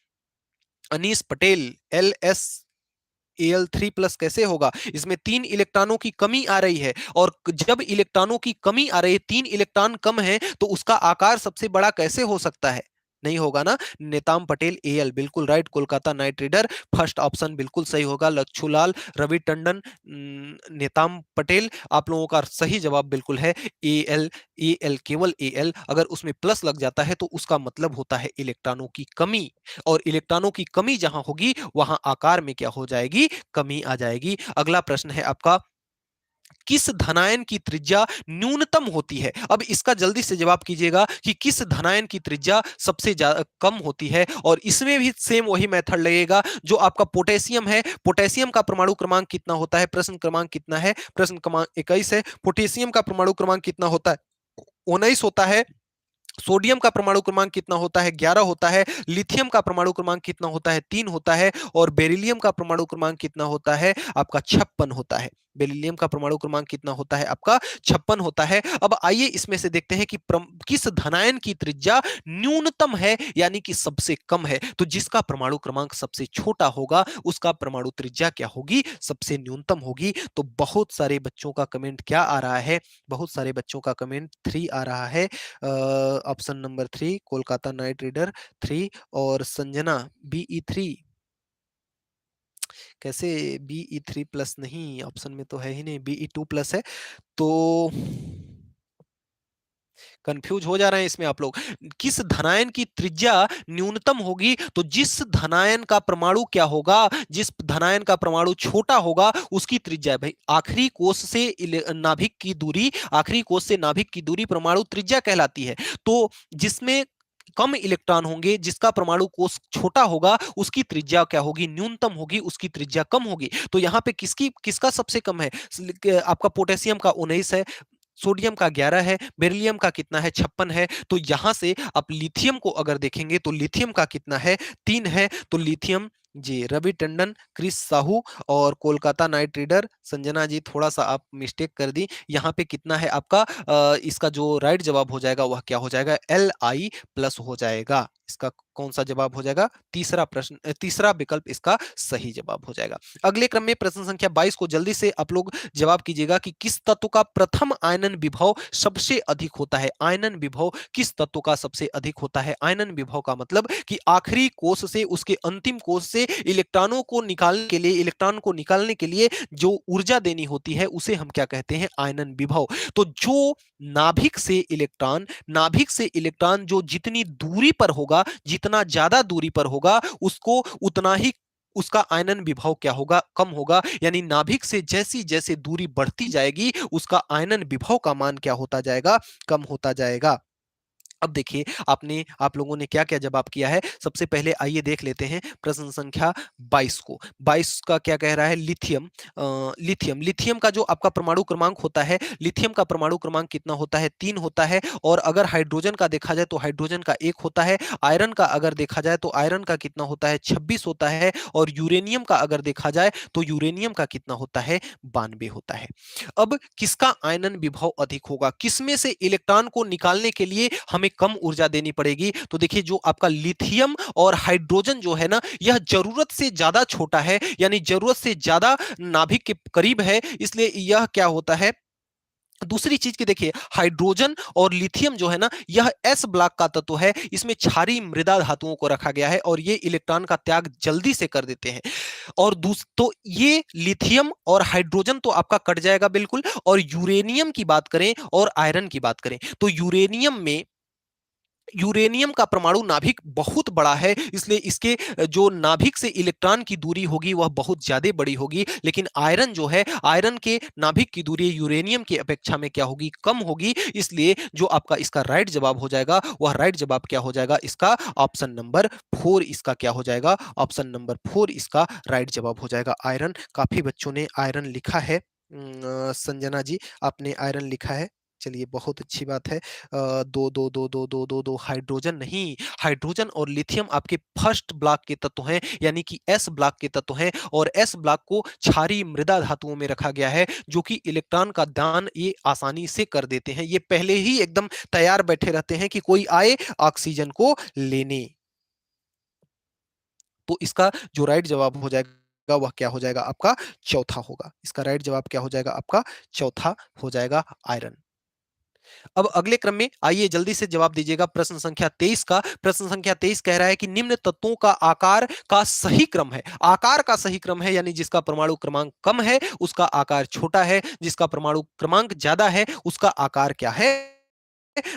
Anees Patel, LS Al3 plus कैसे होगा? इसमें 3 इलेक्ट्रॉनों की कमी आ रही है, और जब इलेक्ट्रॉनों की कमी आ रही है, 3 इलेक्ट्रॉन कम है, तो उसका आकार सबसे बड़ा कैसे हो सकता है? नहीं होगा ना। नेताम पटेल, AL बिल्कुल right. Kolkata knight rider, first option बिल्कुल सही होगा। लच्छूलाल, रवि टंडन, नेताम पटेल, आप लोगों का सही जवाब बिल्कुल है AL। AL, केवल AL, अगर उसमें प्लस लग जाता है तो उसका मतलब होता है इलेक्ट्रॉनों की कमी, और इलेक्ट्रॉनों की कमी जहां होगी वहां आकार में क्या हो जाएगी? कमी आ जाएगी। अगला प्रश्न है आपका, किस धनायन की त्रिज्या न्यूनतम होती है? अब इसका जल्दी से जवाब कीजिएगा कि किस धनायन की त्रिज्या सबसे कम होती है। और इसमें भी सेम वही मेथड लगेगा जो आपका पोटेशियम है। पोटेशियम का परमाणु क्रमांक कितना होता है? प्रश्न क्रमांक कितना है? प्रश्न क्रमांक 21 है। पोटेशियम का परमाणु क्रमांक कितना होता है? 19 होता है। सोडियम का परमाणु क्रमांक कितना होता है? 11 होता है। लिथियम का परमाणु क्रमांक कितना होता है? 3 होता है। और बेरिलियम का परमाणु क्रमांक कितना होता है? आपका 56 होता है। बेरिलियम का परमाणु क्रमांक कितना होता है? आपका 56 होता है। अब आइए इसमें से देखते हैं कि किस धनायन की त्रिज्या न्यूनतम है, यानी कि सबसे कम है। तो जिसका परमाणु क्रमांक सबसे छोटा होगा उसका परमाणु त्रिज्या क्या होगी? सबसे न्यूनतम होगी। तो बहुत सारे बच्चों का कमेंट क्या आ रहा है? बहुत सारे बच्चों का कमेंट 3 आ रहा है। Option number 3 Kolkata knight rider 3, और संजना BE3। कैसे BE3 प्लस? नहीं, ऑप्शन में तो है ही नहीं, BE2 प्लस है। तो कंफ्यूज हो जा रहे हैं इसमें आप लोग। किस धनायन की त्रिज्या न्यूनतम होगी? तो जिस धनायन का परमाणु क्या होगा, जिस धनायन का परमाणु छोटा होगा उसकी त्रिज्या है भाई। आखिरी कोष से नाभिक की दूरी, आखिरी कोष से नाभिक की दूरी परमाणु त्रिज्या कहलाती है। तो जिसमें कम इलेक्ट्रॉन होंगे, जिसका परमाणु कोष छोटा होगा उसकी त्रिज्या क्या होगी? न्यूनतम होगी, उसकी त्रिज्या कम होगी। तो यहाँ पे किसका सबसे कम है? आपका पोटेशियम का 19 है, सोडियम का 11 है, बेरिलियम का कितना है? 56 है। तो यहां से आप लिथियम को अगर देखेंगे तो लिथियम का कितना है? 3 है। तो लिथियम जी, रवि टंडन, क्रिस साहू और कोलकाता नाइट राइडर, संजना जी थोड़ा सा आप मिस्टेक कर दी। यहाँ पे कितना है आपका? इसका जो राइट जवाब हो जाएगा वह क्या हो जाएगा? Li प्लस हो जाएगा। इसका कौन सा जवाब हो जाएगा? तीसरा प्रश्न, तीसरा विकल्प इसका सही जवाब हो जाएगा। अगले क्रम में प्रश्न संख्या 22 को जल्दी से आप लोग जवाब कीजिएगा कि किस तत्व का प्रथम आयनन विभव सबसे अधिक होता है? आयनन विभव किस तत्व का सबसे अधिक होता है? आयनन विभव का मतलब कि आखिरी कोष से उसके अंतिम कोष से इलेक्ट्रॉनों को निकालने के लिए, इलेक्ट्रॉन को निकालने के लिए जो ऊर्जा देनी होती है उसे हम क्या कहते हैं? आयनन विभव। तो जो नाभिक से इलेक्ट्रॉन जो जितनी दूरी पर होगा, जितना ज्यादा दूरी पर होगा, उसको उतना ही उसका आयनन विभव क्या होगा? कम होगा। यानी नाभिक से जैसी जैसे दूरी बढ़ती जाएगी उसका आयनन विभव का मान क्या होता जाएगा? कम होता जाएगा। अब देखिए, आप लोगों ने क्या क्या जवाब किया है। सबसे पहले आइए देख लेते हैं प्रश्न संख्या 22 को। 22 का क्या कह रहा है? लिथियम। लिथियम का जो आपका परमाणु क्रमांक होता है, लिथियम का परमाणु क्रमांक कितना होता है? 3 होता है। और अगर हाइड्रोजन का देखा जाए तो हाइड्रोजन का 1 होता है। आयरन का अगर देखा जाए तो आयरन का कितना होता है? 26 होता है। और यूरेनियम का अगर देखा जाए तो यूरेनियम का कितना होता है? 92 होता है। अब किसका आयनन विभव अधिक होगा? किसमें से इलेक्ट्रॉन को निकालने के लिए हमें कम ऊर्जा देनी पड़ेगी? तो देखिए, जो आपका लिथियम और हाइड्रोजन जो है ना, यह जरूरत से ज्यादा छोटा है, यानी जरूरत से ज्यादा नाभिक के करीब है, इसलिए यह क्या होता है? दूसरी चीज की देखिए, हाइड्रोजन और लिथियम जो है ना, यह एस ब्लॉक का तत्व है। इसमें क्षारीय मृदा धातुओं को रखा गया है और ये इलेक्ट्रॉन का त्याग जल्दी से कर देते हैं। और तो ये लिथियम और हाइड्रोजन तो आपका कट जाएगा बिल्कुल। और यूरेनियम की बात करें और आयरन की बात करें तो यूरेनियम में यूरेनियम का परमाणु नाभिक बहुत बड़ा है, इसलिए इसके जो नाभिक से इलेक्ट्रॉन की दूरी होगी वह बहुत ज्यादा बड़ी होगी। लेकिन आयरन जो है, आयरन के नाभिक की दूरी यूरेनियम की अपेक्षा में क्या होगी, कम होगी। इसलिए जो आपका इसका राइट जवाब हो जाएगा, वह राइट जवाब क्या हो जाएगा इसका, ऑप्शन नंबर 4 इसका क्या हो जाएगा, ऑप्शन नंबर 4 इसका राइट जवाब हो जाएगा। आयरन, काफी बच्चों ने आयरन लिखा है। संजना जी, आपने आयरन लिखा है, चलिए बहुत अच्छी बात है। दो दो दो दो दो दो दो हाइड्रोजन नहीं, हाइड्रोजन और लिथियम आपके फर्स्ट ब्लॉक के तत्व हैं, यानी कि एस ब्लॉक के तत्व हैं। और एस ब्लॉक को क्षारीय मृदा धातुओं में रखा गया है, जो कि इलेक्ट्रॉन का दान ये आसानी से कर देते हैं। ये पहले ही एकदम तैयार बैठे रहते हैं कि कोई आए ऑक्सीजन को लेने। तो इसका जो राइट जवाब हो जाएगा वह क्या हो जाएगा आपका, चौथा होगा। इसका राइट जवाब क्या हो जाएगा आपका, चौथा हो जाएगा आयरन। अब अगले क्रम में आइए जल्दी से जवाब दीजिएगा प्रश्न संख्या 23 का। प्रश्न संख्या 23 कह रहा है कि निम्न तत्वों का आकार का सही क्रम है। आकार का सही क्रम है, यानी जिसका परमाणु क्रमांक कम है उसका आकार छोटा है, जिसका परमाणु क्रमांक ज्यादा है उसका आकार क्या है,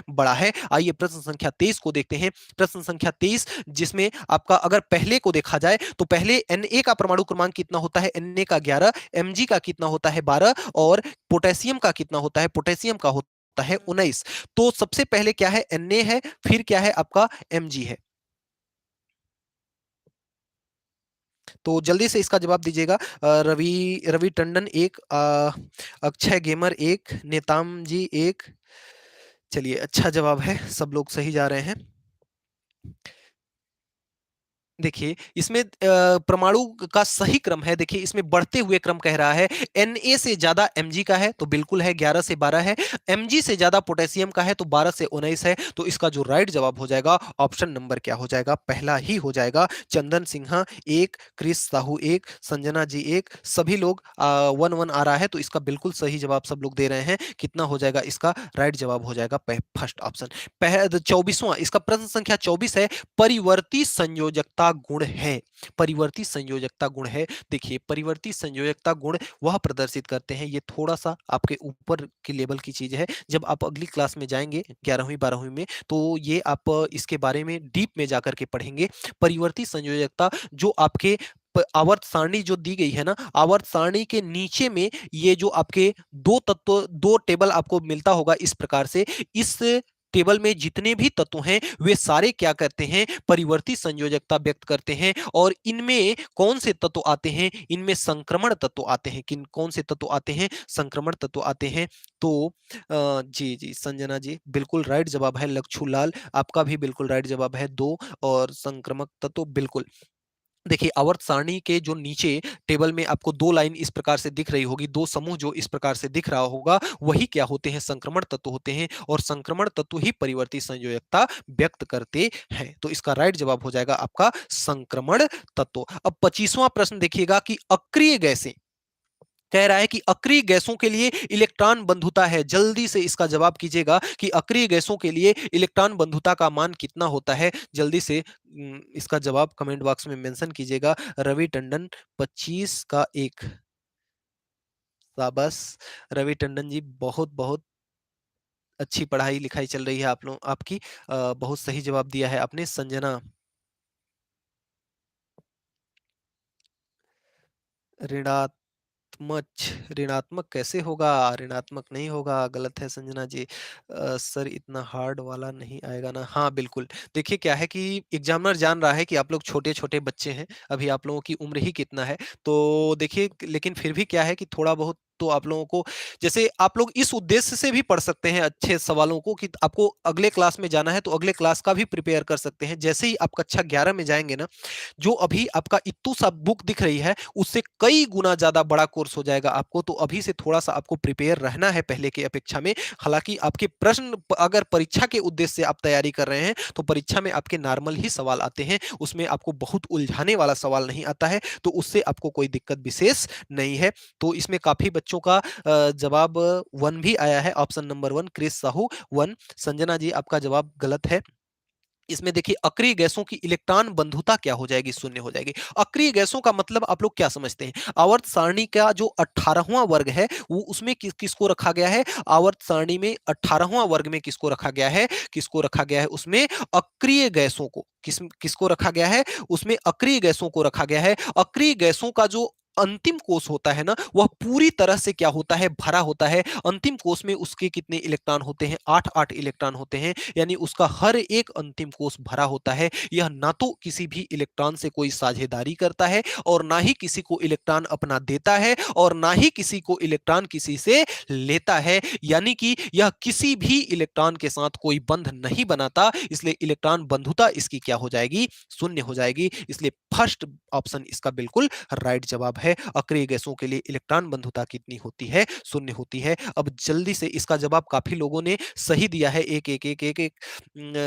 बड़ा है। आइए प्रश्न संख्या 23 को देखते हैं। प्रश्न संख्या 23 जिसमें आपका अगर पहले को देखा जाए तो पहले Na का परमाणु क्रमांक कितना होता है, Na का 11, Mg का कितना होता है 12, और पोटेशियम का कितना होता है, पोटेशियम का होता है 19। तो सबसे पहले क्या है, Na है, फिर क्या है आपका Mg है। तो जल्दी से इसका जवाब दीजिएगा। रवि रवि टंडन एक, अक्षय गेमर एक, नेताम जी एक। चलिए अच्छा जवाब है, सब लोग सही जा रहे हैं। देखिए इसमें परमाणु का सही क्रम है, देखिए इसमें बढ़ते हुए क्रम कह रहा है। Na से ज्यादा Mg का है तो बिल्कुल है, 11 से 12 है। Mg से ज्यादा पोटेशियम का है तो 12 से 19 है। तो इसका जो राइट जवाब हो जाएगा ऑप्शन नंबर क्या हो जाएगा, पहला ही हो जाएगा। चंदन सिन्हा एक, क्रिस साहू एक, संजना जी एक, सभी लोग 1-1 आ रहा है, तो इसका बिल्कुल सही जवाब सब लोग दे रहे हैं। कितना हो जाएगा इसका राइट जवाब हो जाएगा फर्स्ट ऑप्शन। 24वां इसका प्रश्न संख्या 24 है, परिवर्ती संयोजकता गुण है। परिवर्ती संयोजकता गुण है। देखिए परिवर्ती संयोजकता गुण वह प्रदर्शित करते हैं, ये थोड़ा सा आपके ऊपर की लेवल की चीज है। जब आप अगली क्लास में जाएंगे 11वीं 12वीं में, तो ये आप इसके बारे में डीप में जाकर के पढ़ेंगे। परिवर्ती संयोजकता जो आपके आवर्त सारणी जो दी गई है ना, आवर्त सारणी के नीचे में ये जो आपके दो तत्व, दो टेबल आपको मिलता होगा इस प्रकार से। इस टेबल में जितने भी तत्व हैं वे सारे क्या करते हैं, परिवर्ती संयोजकता व्यक्त करते हैं। और इनमें कौन से तत्व आते हैं, इनमें संक्रमण तत्व आते हैं। किन कौन से तत्व आते हैं, संक्रमण तत्व आते हैं। तो जी जी संजना जी बिल्कुल राइट जवाब है। लक्षू लाल आपका भी बिल्कुल राइट जवाब है, दो। और संक्रमक तत्व बिल्कुल। देखिए आवर्त सारणी के जो नीचे टेबल में आपको दो लाइन इस प्रकार से दिख रही होगी, दो समूह जो इस प्रकार से दिख रहा होगा, वही क्या होते हैं, संक्रमण तत्व होते हैं। और संक्रमण तत्व ही परिवर्ती संयोजकता व्यक्त करते हैं। तो इसका राइट जवाब हो जाएगा आपका संक्रमण तत्व। अब 25वां प्रश्न देखिएगा कि अक्रिय गैसें, कह रहा है कि अक्रिय गैसों के लिए इलेक्ट्रॉन बंधुता है। जल्दी से इसका जवाब कीजिएगा कि अक्रिय गैसों के लिए इलेक्ट्रॉन बंधुता का मान कितना होता है। जल्दी से इसका जवाब कमेंट बॉक्स में मेंशन कीजिएगा। रवि टंडन 25 का एक, शाबाश रवि टंडन जी, बहुत बहुत अच्छी पढ़ाई लिखाई चल रही है आप लोग आपकी। बहुत सही जवाब दिया है आपने। संजना, ऋणात्मक, ऋणात्मक कैसे होगा, ऋणात्मक नहीं होगा, गलत है संजना जी। सर इतना हार्ड वाला नहीं आएगा ना, हाँ बिल्कुल। देखिए क्या है कि एग्जामिनर जान रहा है कि आप लोग छोटे छोटे बच्चे हैं, अभी आप लोगों की उम्र ही कितना है। तो देखिए लेकिन फिर भी क्या है कि थोड़ा बहुत तो आप लोगों को, जैसे आप लोग इस उद्देश्य से भी पढ़ सकते हैं अच्छे सवालों को, कि आपको अगले क्लास में जाना है तो अगले क्लास का भी प्रिपेयर कर सकते हैं। जैसे ही आप कक्षा 11 में जाएंगे ना, जो अभी आपका इत्तू सा बुक दिख रही है उससे कई गुना ज्यादा बड़ा कोर्स हो जाएगा आपको। तो अभी से थोड़ा सा आपको प्रिपेयर रहना है पहले की अपेक्षा में। हालांकि आपके प्रश्न अगर परीक्षा के उद्देश्य से आप तैयारी कर रहे हैं तो परीक्षा में आपके नॉर्मल ही सवाल आते हैं, उसमें आपको बहुत उलझाने वाला सवाल नहीं आता है, तो उससे आपको कोई दिक्कत विशेष नहीं है। तो इसमें काफी बच्चों का जवाब 1 भी आया है, option number 1 Kris Sahu 1। Sanjana ji आपका जवाब गलत है। इसमें देखिए अक्रिय गैसों की इलेक्ट्रॉन बंधुता क्या हो जाएगी, शून्य हो जाएगी। अक्रिय गैसों का मतलब आप लोग क्या समझते हैं? आवर्त सारणी का जो 18वां वर्ग है वो उसमें किसको रखा गया है? आवर्त सारणी में 18वां वर्ग में किसको रखा गया है? किसको रखा गया है उसमें? अक्रिय गैसों को। किसको रखा गया है? उसमें अक्रिय गैसों को रखा गया है। अक्रिय गैसों का जो अंतिम कोष होता है ना, वह पूरी तरह से क्या होता है? भरा होता है। अंतिम कोष में उसके कितने इलेक्ट्रॉन होते हैं? 8-8 इलेक्ट्रॉन होते हैं। यानी उसका हर एक अंतिम कोष भरा होता है। यह ना तो किसी भी इलेक्ट्रॉन से कोई साझेदारी करता है और ना ही किसी को इलेक्ट्रॉन अपना देता है और ना ही किसी को इलेक्ट्रॉन किसी से लेता है। यानी कि यह किसी भी इलेक्ट्रॉन के साथ कोई बंध नहीं बनाता, इसलिए इलेक्ट्रॉन बंधुता इसकी क्या हो जाएगी? शून्य हो जाएगी। इसलिए फर्स्ट ऑप्शन इसका बिल्कुल राइट जवाब है। अक्रिय गैसों के लिए इलेक्ट्रॉन बंधुता कितनी होती है? शून्य होती है। अब जल्दी से इसका जवाब काफी लोगों ने सही दिया है। एक एक एक एक, एक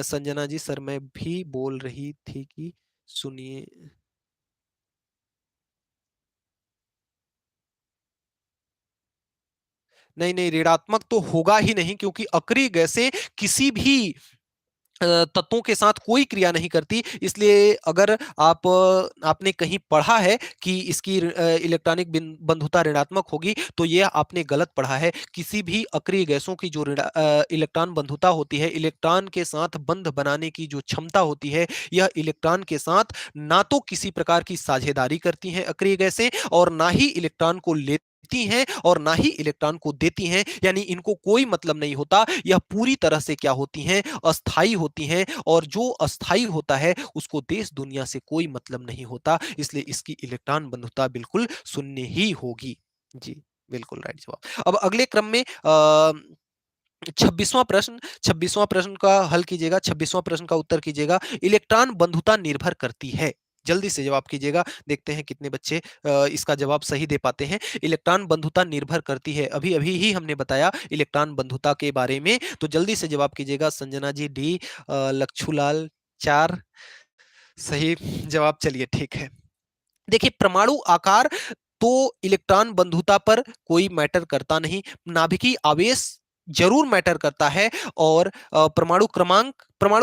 संजना जी सर मैं भी बोल रही थी कि सुनिए। नहीं नहीं, ऋणात्मक तो होगा ही नहीं, क्योंकि अक्रिय गैसें किसी भी तत्वों के साथ कोई क्रिया नहीं करती। इसलिए अगर आपने कहीं पढ़ा है कि इसकी इलेक्ट्रॉनिक बंधुता ऋणात्मक होगी, तो यह आपने गलत पढ़ा है। किसी भी अक्रिय गैसों की जो इलेक्ट्रॉन बंधुता होती है, इलेक्ट्रॉन के साथ बंध बनाने की जो क्षमता होती है, यह इलेक्ट्रॉन के साथ ना तो किसी प्रकार की साझेदारी करती हैं अक्रिय गैसें, और ना ही इलेक्ट्रॉन को लेती हैं और ना ही इलेक्ट्रॉन को देती हैं। यानी इनको कोई मतलब नहीं होता। यह पूरी तरह से क्या होती हैं? अस्थाई होती हैं, और जो अस्थाई होता है उसको देश दुनिया से कोई मतलब नहीं होता। इसलिए इसकी इलेक्ट्रॉन बंधुता बिल्कुल शून्य ही होगी। जी, बिल्कुल राइट जवाब। अब अगले क्रम में 26वां प्रश्न का हल कीजिएगा, 26वां प्रश्न का उत्तर कीजिएगा। इलेक्ट्रॉन बंधुता निर्भर करती है। जल्दी से जवाब कीजिएगा, देखते हैं कितने बच्चे इसका जवाब सही दे पाते हैं। इलेक्ट्रॉन बंधुता निर्भर करती है, अभी अभी ही हमने बताया इलेक्ट्रॉन बंधुता के बारे में। तो जल्दी से जवाब कीजिएगा। संजना जी डी, लक्षूलाल 4 सही जवाब। चलिए ठीक है। देखिए परमाणु आकार तो इलेक्ट्रॉन बंधुता पर कोई मैटर करता नहीं। नाभिकीय आवेश जरूर मैटर करता है, और परमाणु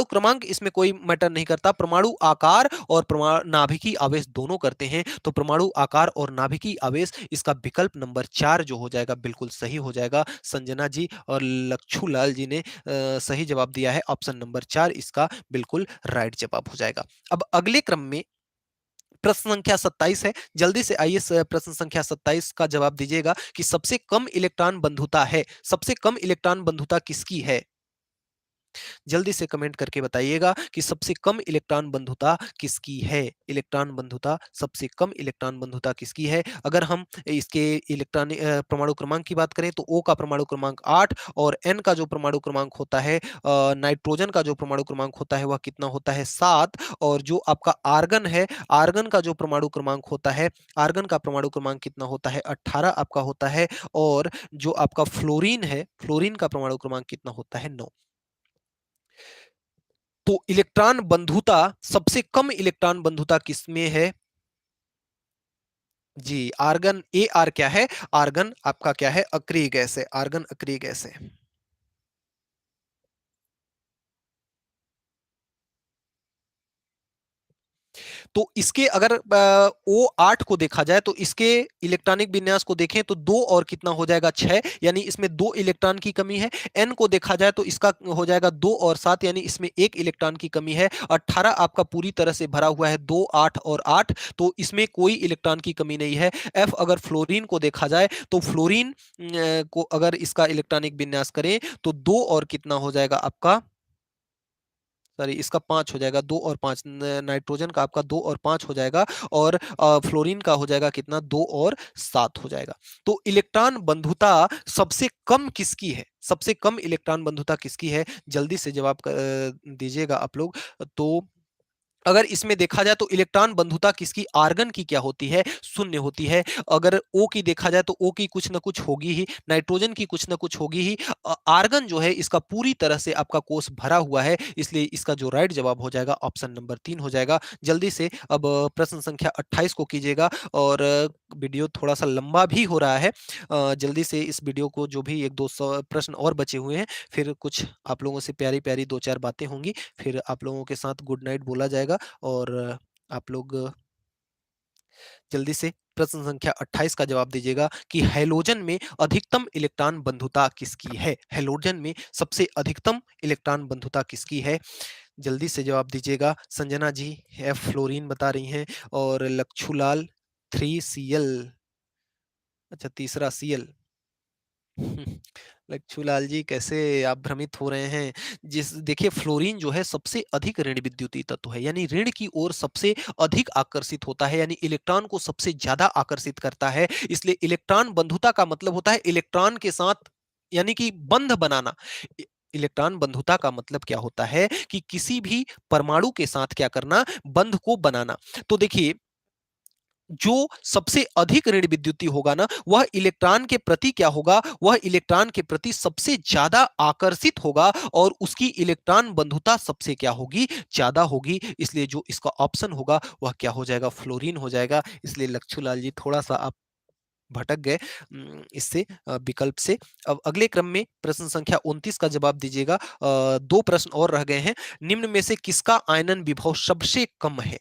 क्रमांक इसमें कोई मैटर नहीं करता। परमाणु आकार और नाभिकीय आवेश दोनों करते हैं। तो परमाणु आकार और नाभिकीय आवेश, इसका विकल्प नंबर 4 जो हो जाएगा बिल्कुल सही हो जाएगा। संजना जी और लक्षूलाल जी ने सही जवाब दिया है। ऑप्शन नंबर 4 इसका बिल्कुल राइट जवाब हो जाएगा। अब अगले क्रम में प्रश्न संख्या 27 है। जल्दी से आइए प्रश्न संख्या 27 का जवाब दीजिएगा कि सबसे कम इलेक्ट्रॉन बंधुता है। सबसे कम इलेक्ट्रॉन बंधुता किसकी है? जल्दी से कमेंट करके बताइएगा कि सबसे कम इलेक्ट्रॉन बंधुता किसकी है। इलेक्ट्रॉन बंधुता, सबसे कम इलेक्ट्रॉन बंधुता किसकी है? अगर हम इसके इलेक्ट्रॉनिक परमाणु क्रमांक की बात करें, तो O का परमाणु क्रमांक 8, और N का जो परमाणु क्रमांक होता है, नाइट्रोजन का जो परमाणु क्रमांक होता है वह कितना होता है? 7। और जो आपका आर्गन है, आर्गन का जो परमाणु क्रमांक होता है, आर्गन का परमाणु क्रमांक कितना होता है? 18 आपका होता है। और जो आपका फ्लोरीन है, फ्लोरीन का परमाणु क्रमांक कितना होता है? 9। तो इलेक्ट्रॉन बंधुता, सबसे कम इलेक्ट्रॉन बंधुता किसमें है? जी, आर्गन। ए आर क्या है? आर्गन आपका क्या है? अक्रिय गैस है। आर्गन अक्रिय गैस है। तो इसके अगर O8 को देखा जाए, तो इसके इलेक्ट्रॉनिक विन्यास को देखें तो 2 और कितना हो जाएगा? 6। यानी इसमें 2 इलेक्ट्रॉन की कमी है। N को देखा जाए तो इसका हो जाएगा 2 और 7, यानी इसमें 1 इलेक्ट्रॉन की कमी है। 18 आपका पूरी तरह से भरा हुआ है, 2, 8 और 8, तो इसमें कोई इलेक्ट्रॉन की कमी नहीं है। F अगर फ्लोरीन को देखा जाए, तो फ्लोरीन को अगर इसका इलेक्ट्रॉनिक विन्यास करें तो 2 और कितना हो जाएगा आपका? सॉरी, इसका 5 हो जाएगा। 2 और 5, नाइट्रोजन का आपका 2 और 5 हो जाएगा, और फ्लोरीन का हो जाएगा कितना? 2 और 7 हो जाएगा। तो इलेक्ट्रॉन बंधुता सबसे कम किसकी है? सबसे कम इलेक्ट्रॉन बंधुता किसकी है? जल्दी से जवाब दीजिएगा आप लोग। तो अगर इसमें देखा जाए तो इलेक्ट्रॉन बंधुता किसकी, आर्गन की क्या होती है, शून्य होती है। अगर ओ की देखा जाए तो ओ की कुछ ना कुछ होगी ही, नाइट्रोजन की कुछ ना कुछ होगी ही। आर्गन जो है इसका पूरी तरह से आपका कोष भरा हुआ है, इसलिए इसका जो राइट जवाब हो जाएगा ऑप्शन नंबर 3 हो जाएगा। जल्दी से अब प्रश्न संख्या 28 को कीजिएगा, और वीडियो थोड़ा सा लंबा भी हो रहा है। जल्दी से इस वीडियो को, जो भी एक दो सौ प्रश्न और बचे हुए हैं, फिर कुछ आप लोगों से प्यारी प्यारी दो चार बातें होंगी, फिर आप लोगों के साथ गुड नाइट बोला जाएगा। और आप लोग जल्दी से प्रश्न संख्या 28 का जवाब दीजिएगा कि हैलोजन में अधिकतम इलेक्ट्रॉन बंधुता किसकी है, हैलोजन में सबसे अधिकतम इलेक्ट्रॉन बंधुता किसकी है। जल्दी से जवाब दीजिएगा। संजना जी एफ फ्लोरीन बता रही हैं, और लक्षुलाल 3Cl, अच्छा तीसरा Cl। लच्छूलाल जी कैसे आप भ्रमित हो रहे हैं। जिस देखिए फ्लोरीन जो है सबसे अधिक ऋण विद्युतीय तत्व है, यानी ऋण की ओर सबसे अधिक आकर्षित होता है, यानी इलेक्ट्रॉन को सबसे ज्यादा आकर्षित करता है। इसलिए इलेक्ट्रॉन बंधुता का मतलब होता है इलेक्ट्रॉन के साथ, यानी कि बंध बनाना। इलेक्ट्रॉन बंधुता का मतलब क्या होता है कि किसी भी परमाणु के साथ क्या करना, बंध को बनाना। तो देखिए जो सबसे अधिक ऋण विद्युतीय होगा ना, वह इलेक्ट्रॉन के प्रति क्या होगा, वह इलेक्ट्रॉन के प्रति सबसे ज्यादा आकर्षित होगा, और उसकी इलेक्ट्रॉन बंधुता सबसे क्या होगी, ज्यादा होगी। इसलिए जो इसका ऑप्शन होगा वह क्या हो जाएगा, फ्लोरीन हो जाएगा। इसलिए लच्छूलाल जी थोड़ा सा आप भटक गए इससे विकल्प से। अब अगले क्रम में प्रश्न संख्या 29 का जवाब दीजिएगा। दो प्रश्न और रह गए हैं। निम्न में से किसका आयनन विभव सबसे कम है,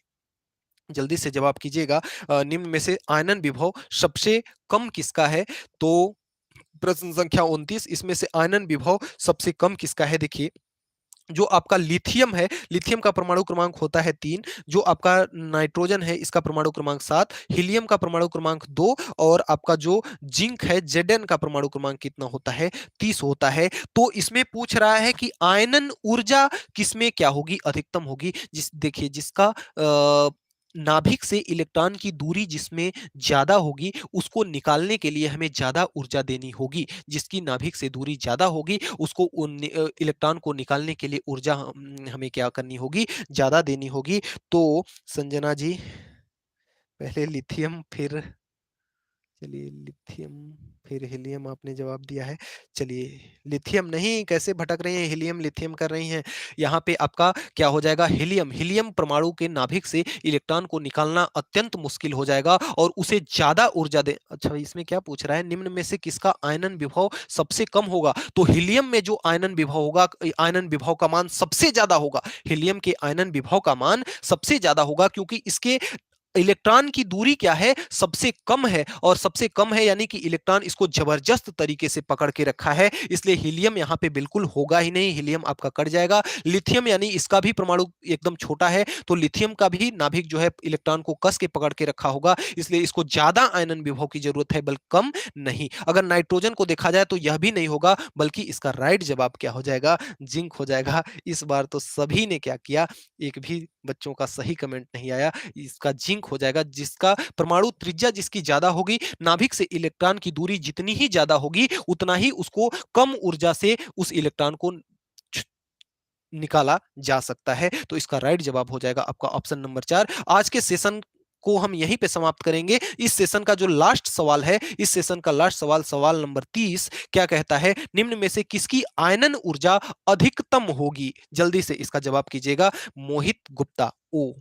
जल्दी से जवाब कीजिएगा। निम्न में से आयनन विभव सबसे कम किसका है। तो प्रश्न संख्या 29, इसमें से आयनन विभव सबसे कम किसका है। देखिए जो आपका लिथियम है, लिथियम का परमाणु क्रमांक होता है 3, जो आपका नाइट्रोजन है इसका परमाणु क्रमांक 7, हीलियम का परमाणु क्रमांक 2, और आपका जो जिंक है जेडन का परमाणु क्रमांक कितना होता है, 30 होता है। तो इसमें पूछ रहा है कि आयनन ऊर्जा किसमें क्या होगी, अधिकतम होगी। देखिए जिसका नाभिक से इलेक्ट्रॉन की दूरी जिसमें ज्यादा होगी, उसको निकालने के लिए हमें ज्यादा ऊर्जा देनी होगी। जिसकी नाभिक से दूरी ज्यादा होगी, उसको इलेक्ट्रॉन को निकालने के लिए ऊर्जा हमें क्या करनी होगी, ज्यादा देनी होगी। तो संजना जी पहले लिथियम, फिर चलिए लिथियम फिर हीलियम आपने जवाब दिया है। चलिए लिथियम नहीं, कैसे भटक रही हैं, हीलियम लिथियम कर रही हैं। यहाँ पे आपका क्या हो जाएगा, हीलियम। हीलियम परमाणु के नाभिक से इलेक्ट्रॉन को निकालना अत्यंत मुश्किल हो जाएगा, और उसे ज्यादा ऊर्जा दे। अच्छा इसमें क्या पूछ रहा है, निम्न में से किसका आयनन विभव सबसे कम होगा। तो हीलियम में जो आयनन विभव होगा, आयनन विभव का मान सबसे ज्यादा होगा। हीलियम के आयनन विभव का मान सबसे ज्यादा होगा, क्योंकि इसके इलेक्ट्रॉन की दूरी क्या है, सबसे कम है। और सबसे कम है यानी कि इलेक्ट्रॉन इसको जबरदस्त तरीके से पकड़ के रखा है, इसलिए हीलियम यहां पे बिल्कुल होगा ही नहीं, हीलियम आपका कट जाएगा। लिथियम यानी इसका भी परमाणु एकदम छोटा है, तो लिथियम का भी नाभिक जो है इलेक्ट्रॉन को कस के पकड़ के रखा होगा, इसलिए इसको ज्यादा आयनन विभव की जरूरत है, बल्कि कम नहीं। अगर नाइट्रोजन को देखा जाए तो यह भी नहीं होगा, बल्कि इसका राइट जवाब क्या हो जाएगा, जिंक हो जाएगा। इस बार तो सभी ने क्या किया, एक भी बच्चों का सही कमेंट नहीं आया। इसका जिंक हो जाएगा, जिसका परमाणु त्रिज्या जिसकी ज्यादा होगी, नाभिक से इलेक्ट्रॉन की दूरी जितनी ही ज्यादा होगी, उतना ही उसको कम ऊर्जा से उस इलेक्ट्रॉन को निकाला जा सकता है। तो इसका राइट जवाब हो जाएगा आपका ऑप्शन नंबर 4। आज के सेशन को हम यहीं पे समाप्त करेंगे। इस सेशन का जो लास्ट सवाल है, इस सेशन का लास्ट सवाल, सवाल नंबर 30 क्या कहता है, निम्न में से किसकी आयनन ऊर्जा अधिकतम होगी। जल्दी से इसका जवाब कीजिएगा। मोहित गुप्ता, ओ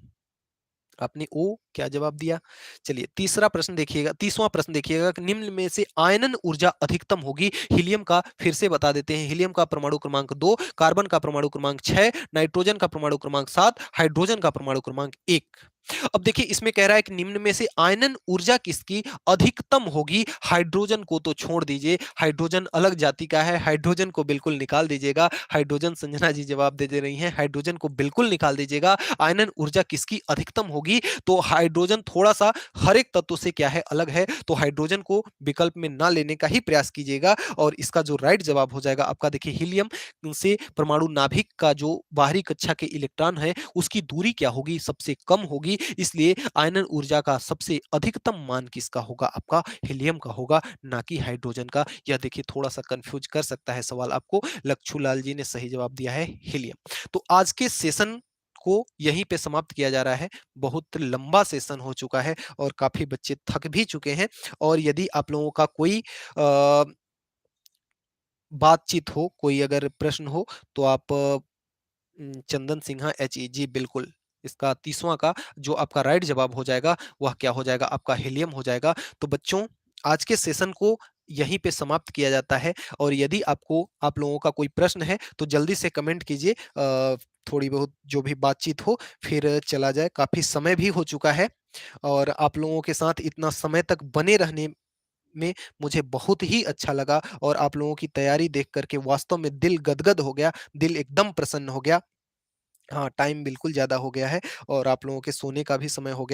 आपने ओ क्या जवाब दिया। चलिए तीसरा प्रश्न देखिएगा, 30वां प्रश्न देखिएगा कि निम्न में से आयनन ऊर्जा अधिकतम होगी। हीलियम का फिर से बता देते हैं, हीलियम का परमाणु क्रमांक 2, कार्बन का परमाणु क्रमांक 6, नाइट्रोजन का परमाणु क्रमांक 7, हाइड्रोजन का परमाणु क्रमांक 1। अब देखिए इसमें कह रहा है कि निम्न में से आयनन ऊर्जा किसकी अधिकतम होगी। हाइड्रोजन को तो छोड़ दीजिए, हाइड्रोजन अलग जाति का है, हाइड्रोजन को बिल्कुल निकाल दीजिएगा। हाइड्रोजन, संजना जी जवाब दे रही हैं, हाइड्रोजन को बिल्कुल निकाल दीजिएगा। आयनन ऊर्जा किसकी अधिकतम होगी, तो हाइड्रोजन थोड़ा सा हर एक तत्व से क्या है, अलग है, तो हाइड्रोजन को विकल्प में ना लेने का ही प्रयास कीजिएगा। और इसका जो राइट जवाब हो जाएगा आपका, देखिए हीलियम से परमाणु नाभिक का जो बाहरी कक्षा के इलेक्ट्रॉन है, उसकी दूरी क्या होगी, सबसे कम होगी, इसलिए आयनन ऊर्जा का सबसे अधिकतम मान किसका होगा, आपका हीलियम का होगा, ना कि हाइड्रोजन का। यह देखिए थोड़ा सा कंफ्यूज कर सकता है सवाल आपको। लक्षूलाल जी ने सही जवाब दिया है हीलियम। तो आज के सेशन को यहीं पे समाप्त किया जा रहा है। बहुत लंबा सेशन हो चुका है और काफ़ी बच्चे थक भी चुके हैं और यदि आप लोगों का कोई अ, बातचीत हो, कोई अगर प्रश्न हो तो आप चंदन सिन्हा एचई जी बिल्कुल। इसका 30वां का जो आपका राइट जवाब हो जाएगा, वह क्या हो जाएगा? आपका हीलियम हो जाएगा। तो बच्चों, आज के सेशन को यहीं पे समाप्त किया जाता है और यदि आपको आप लोगों का कोई प्रश्न है, तो जल्दी से कमेंट कीजिए। थोड़ी बहुत जो भी बातचीत हो, फिर चला जाए। काफ़ी समय भी हो चुका है और आप लोगों के साथ इतना समय तक बने रहने में मुझे बहुत ही अच्छा लगा और आप लोगों की तैयारी देख कर के वास्तव में दिल गदगद हो गया, दिल एकदम प्रसन्न हो गया। हाँ, टाइम बिल्कुल ज़्यादा हो गया है और आप लोगों के सोने का भी समय हो गया।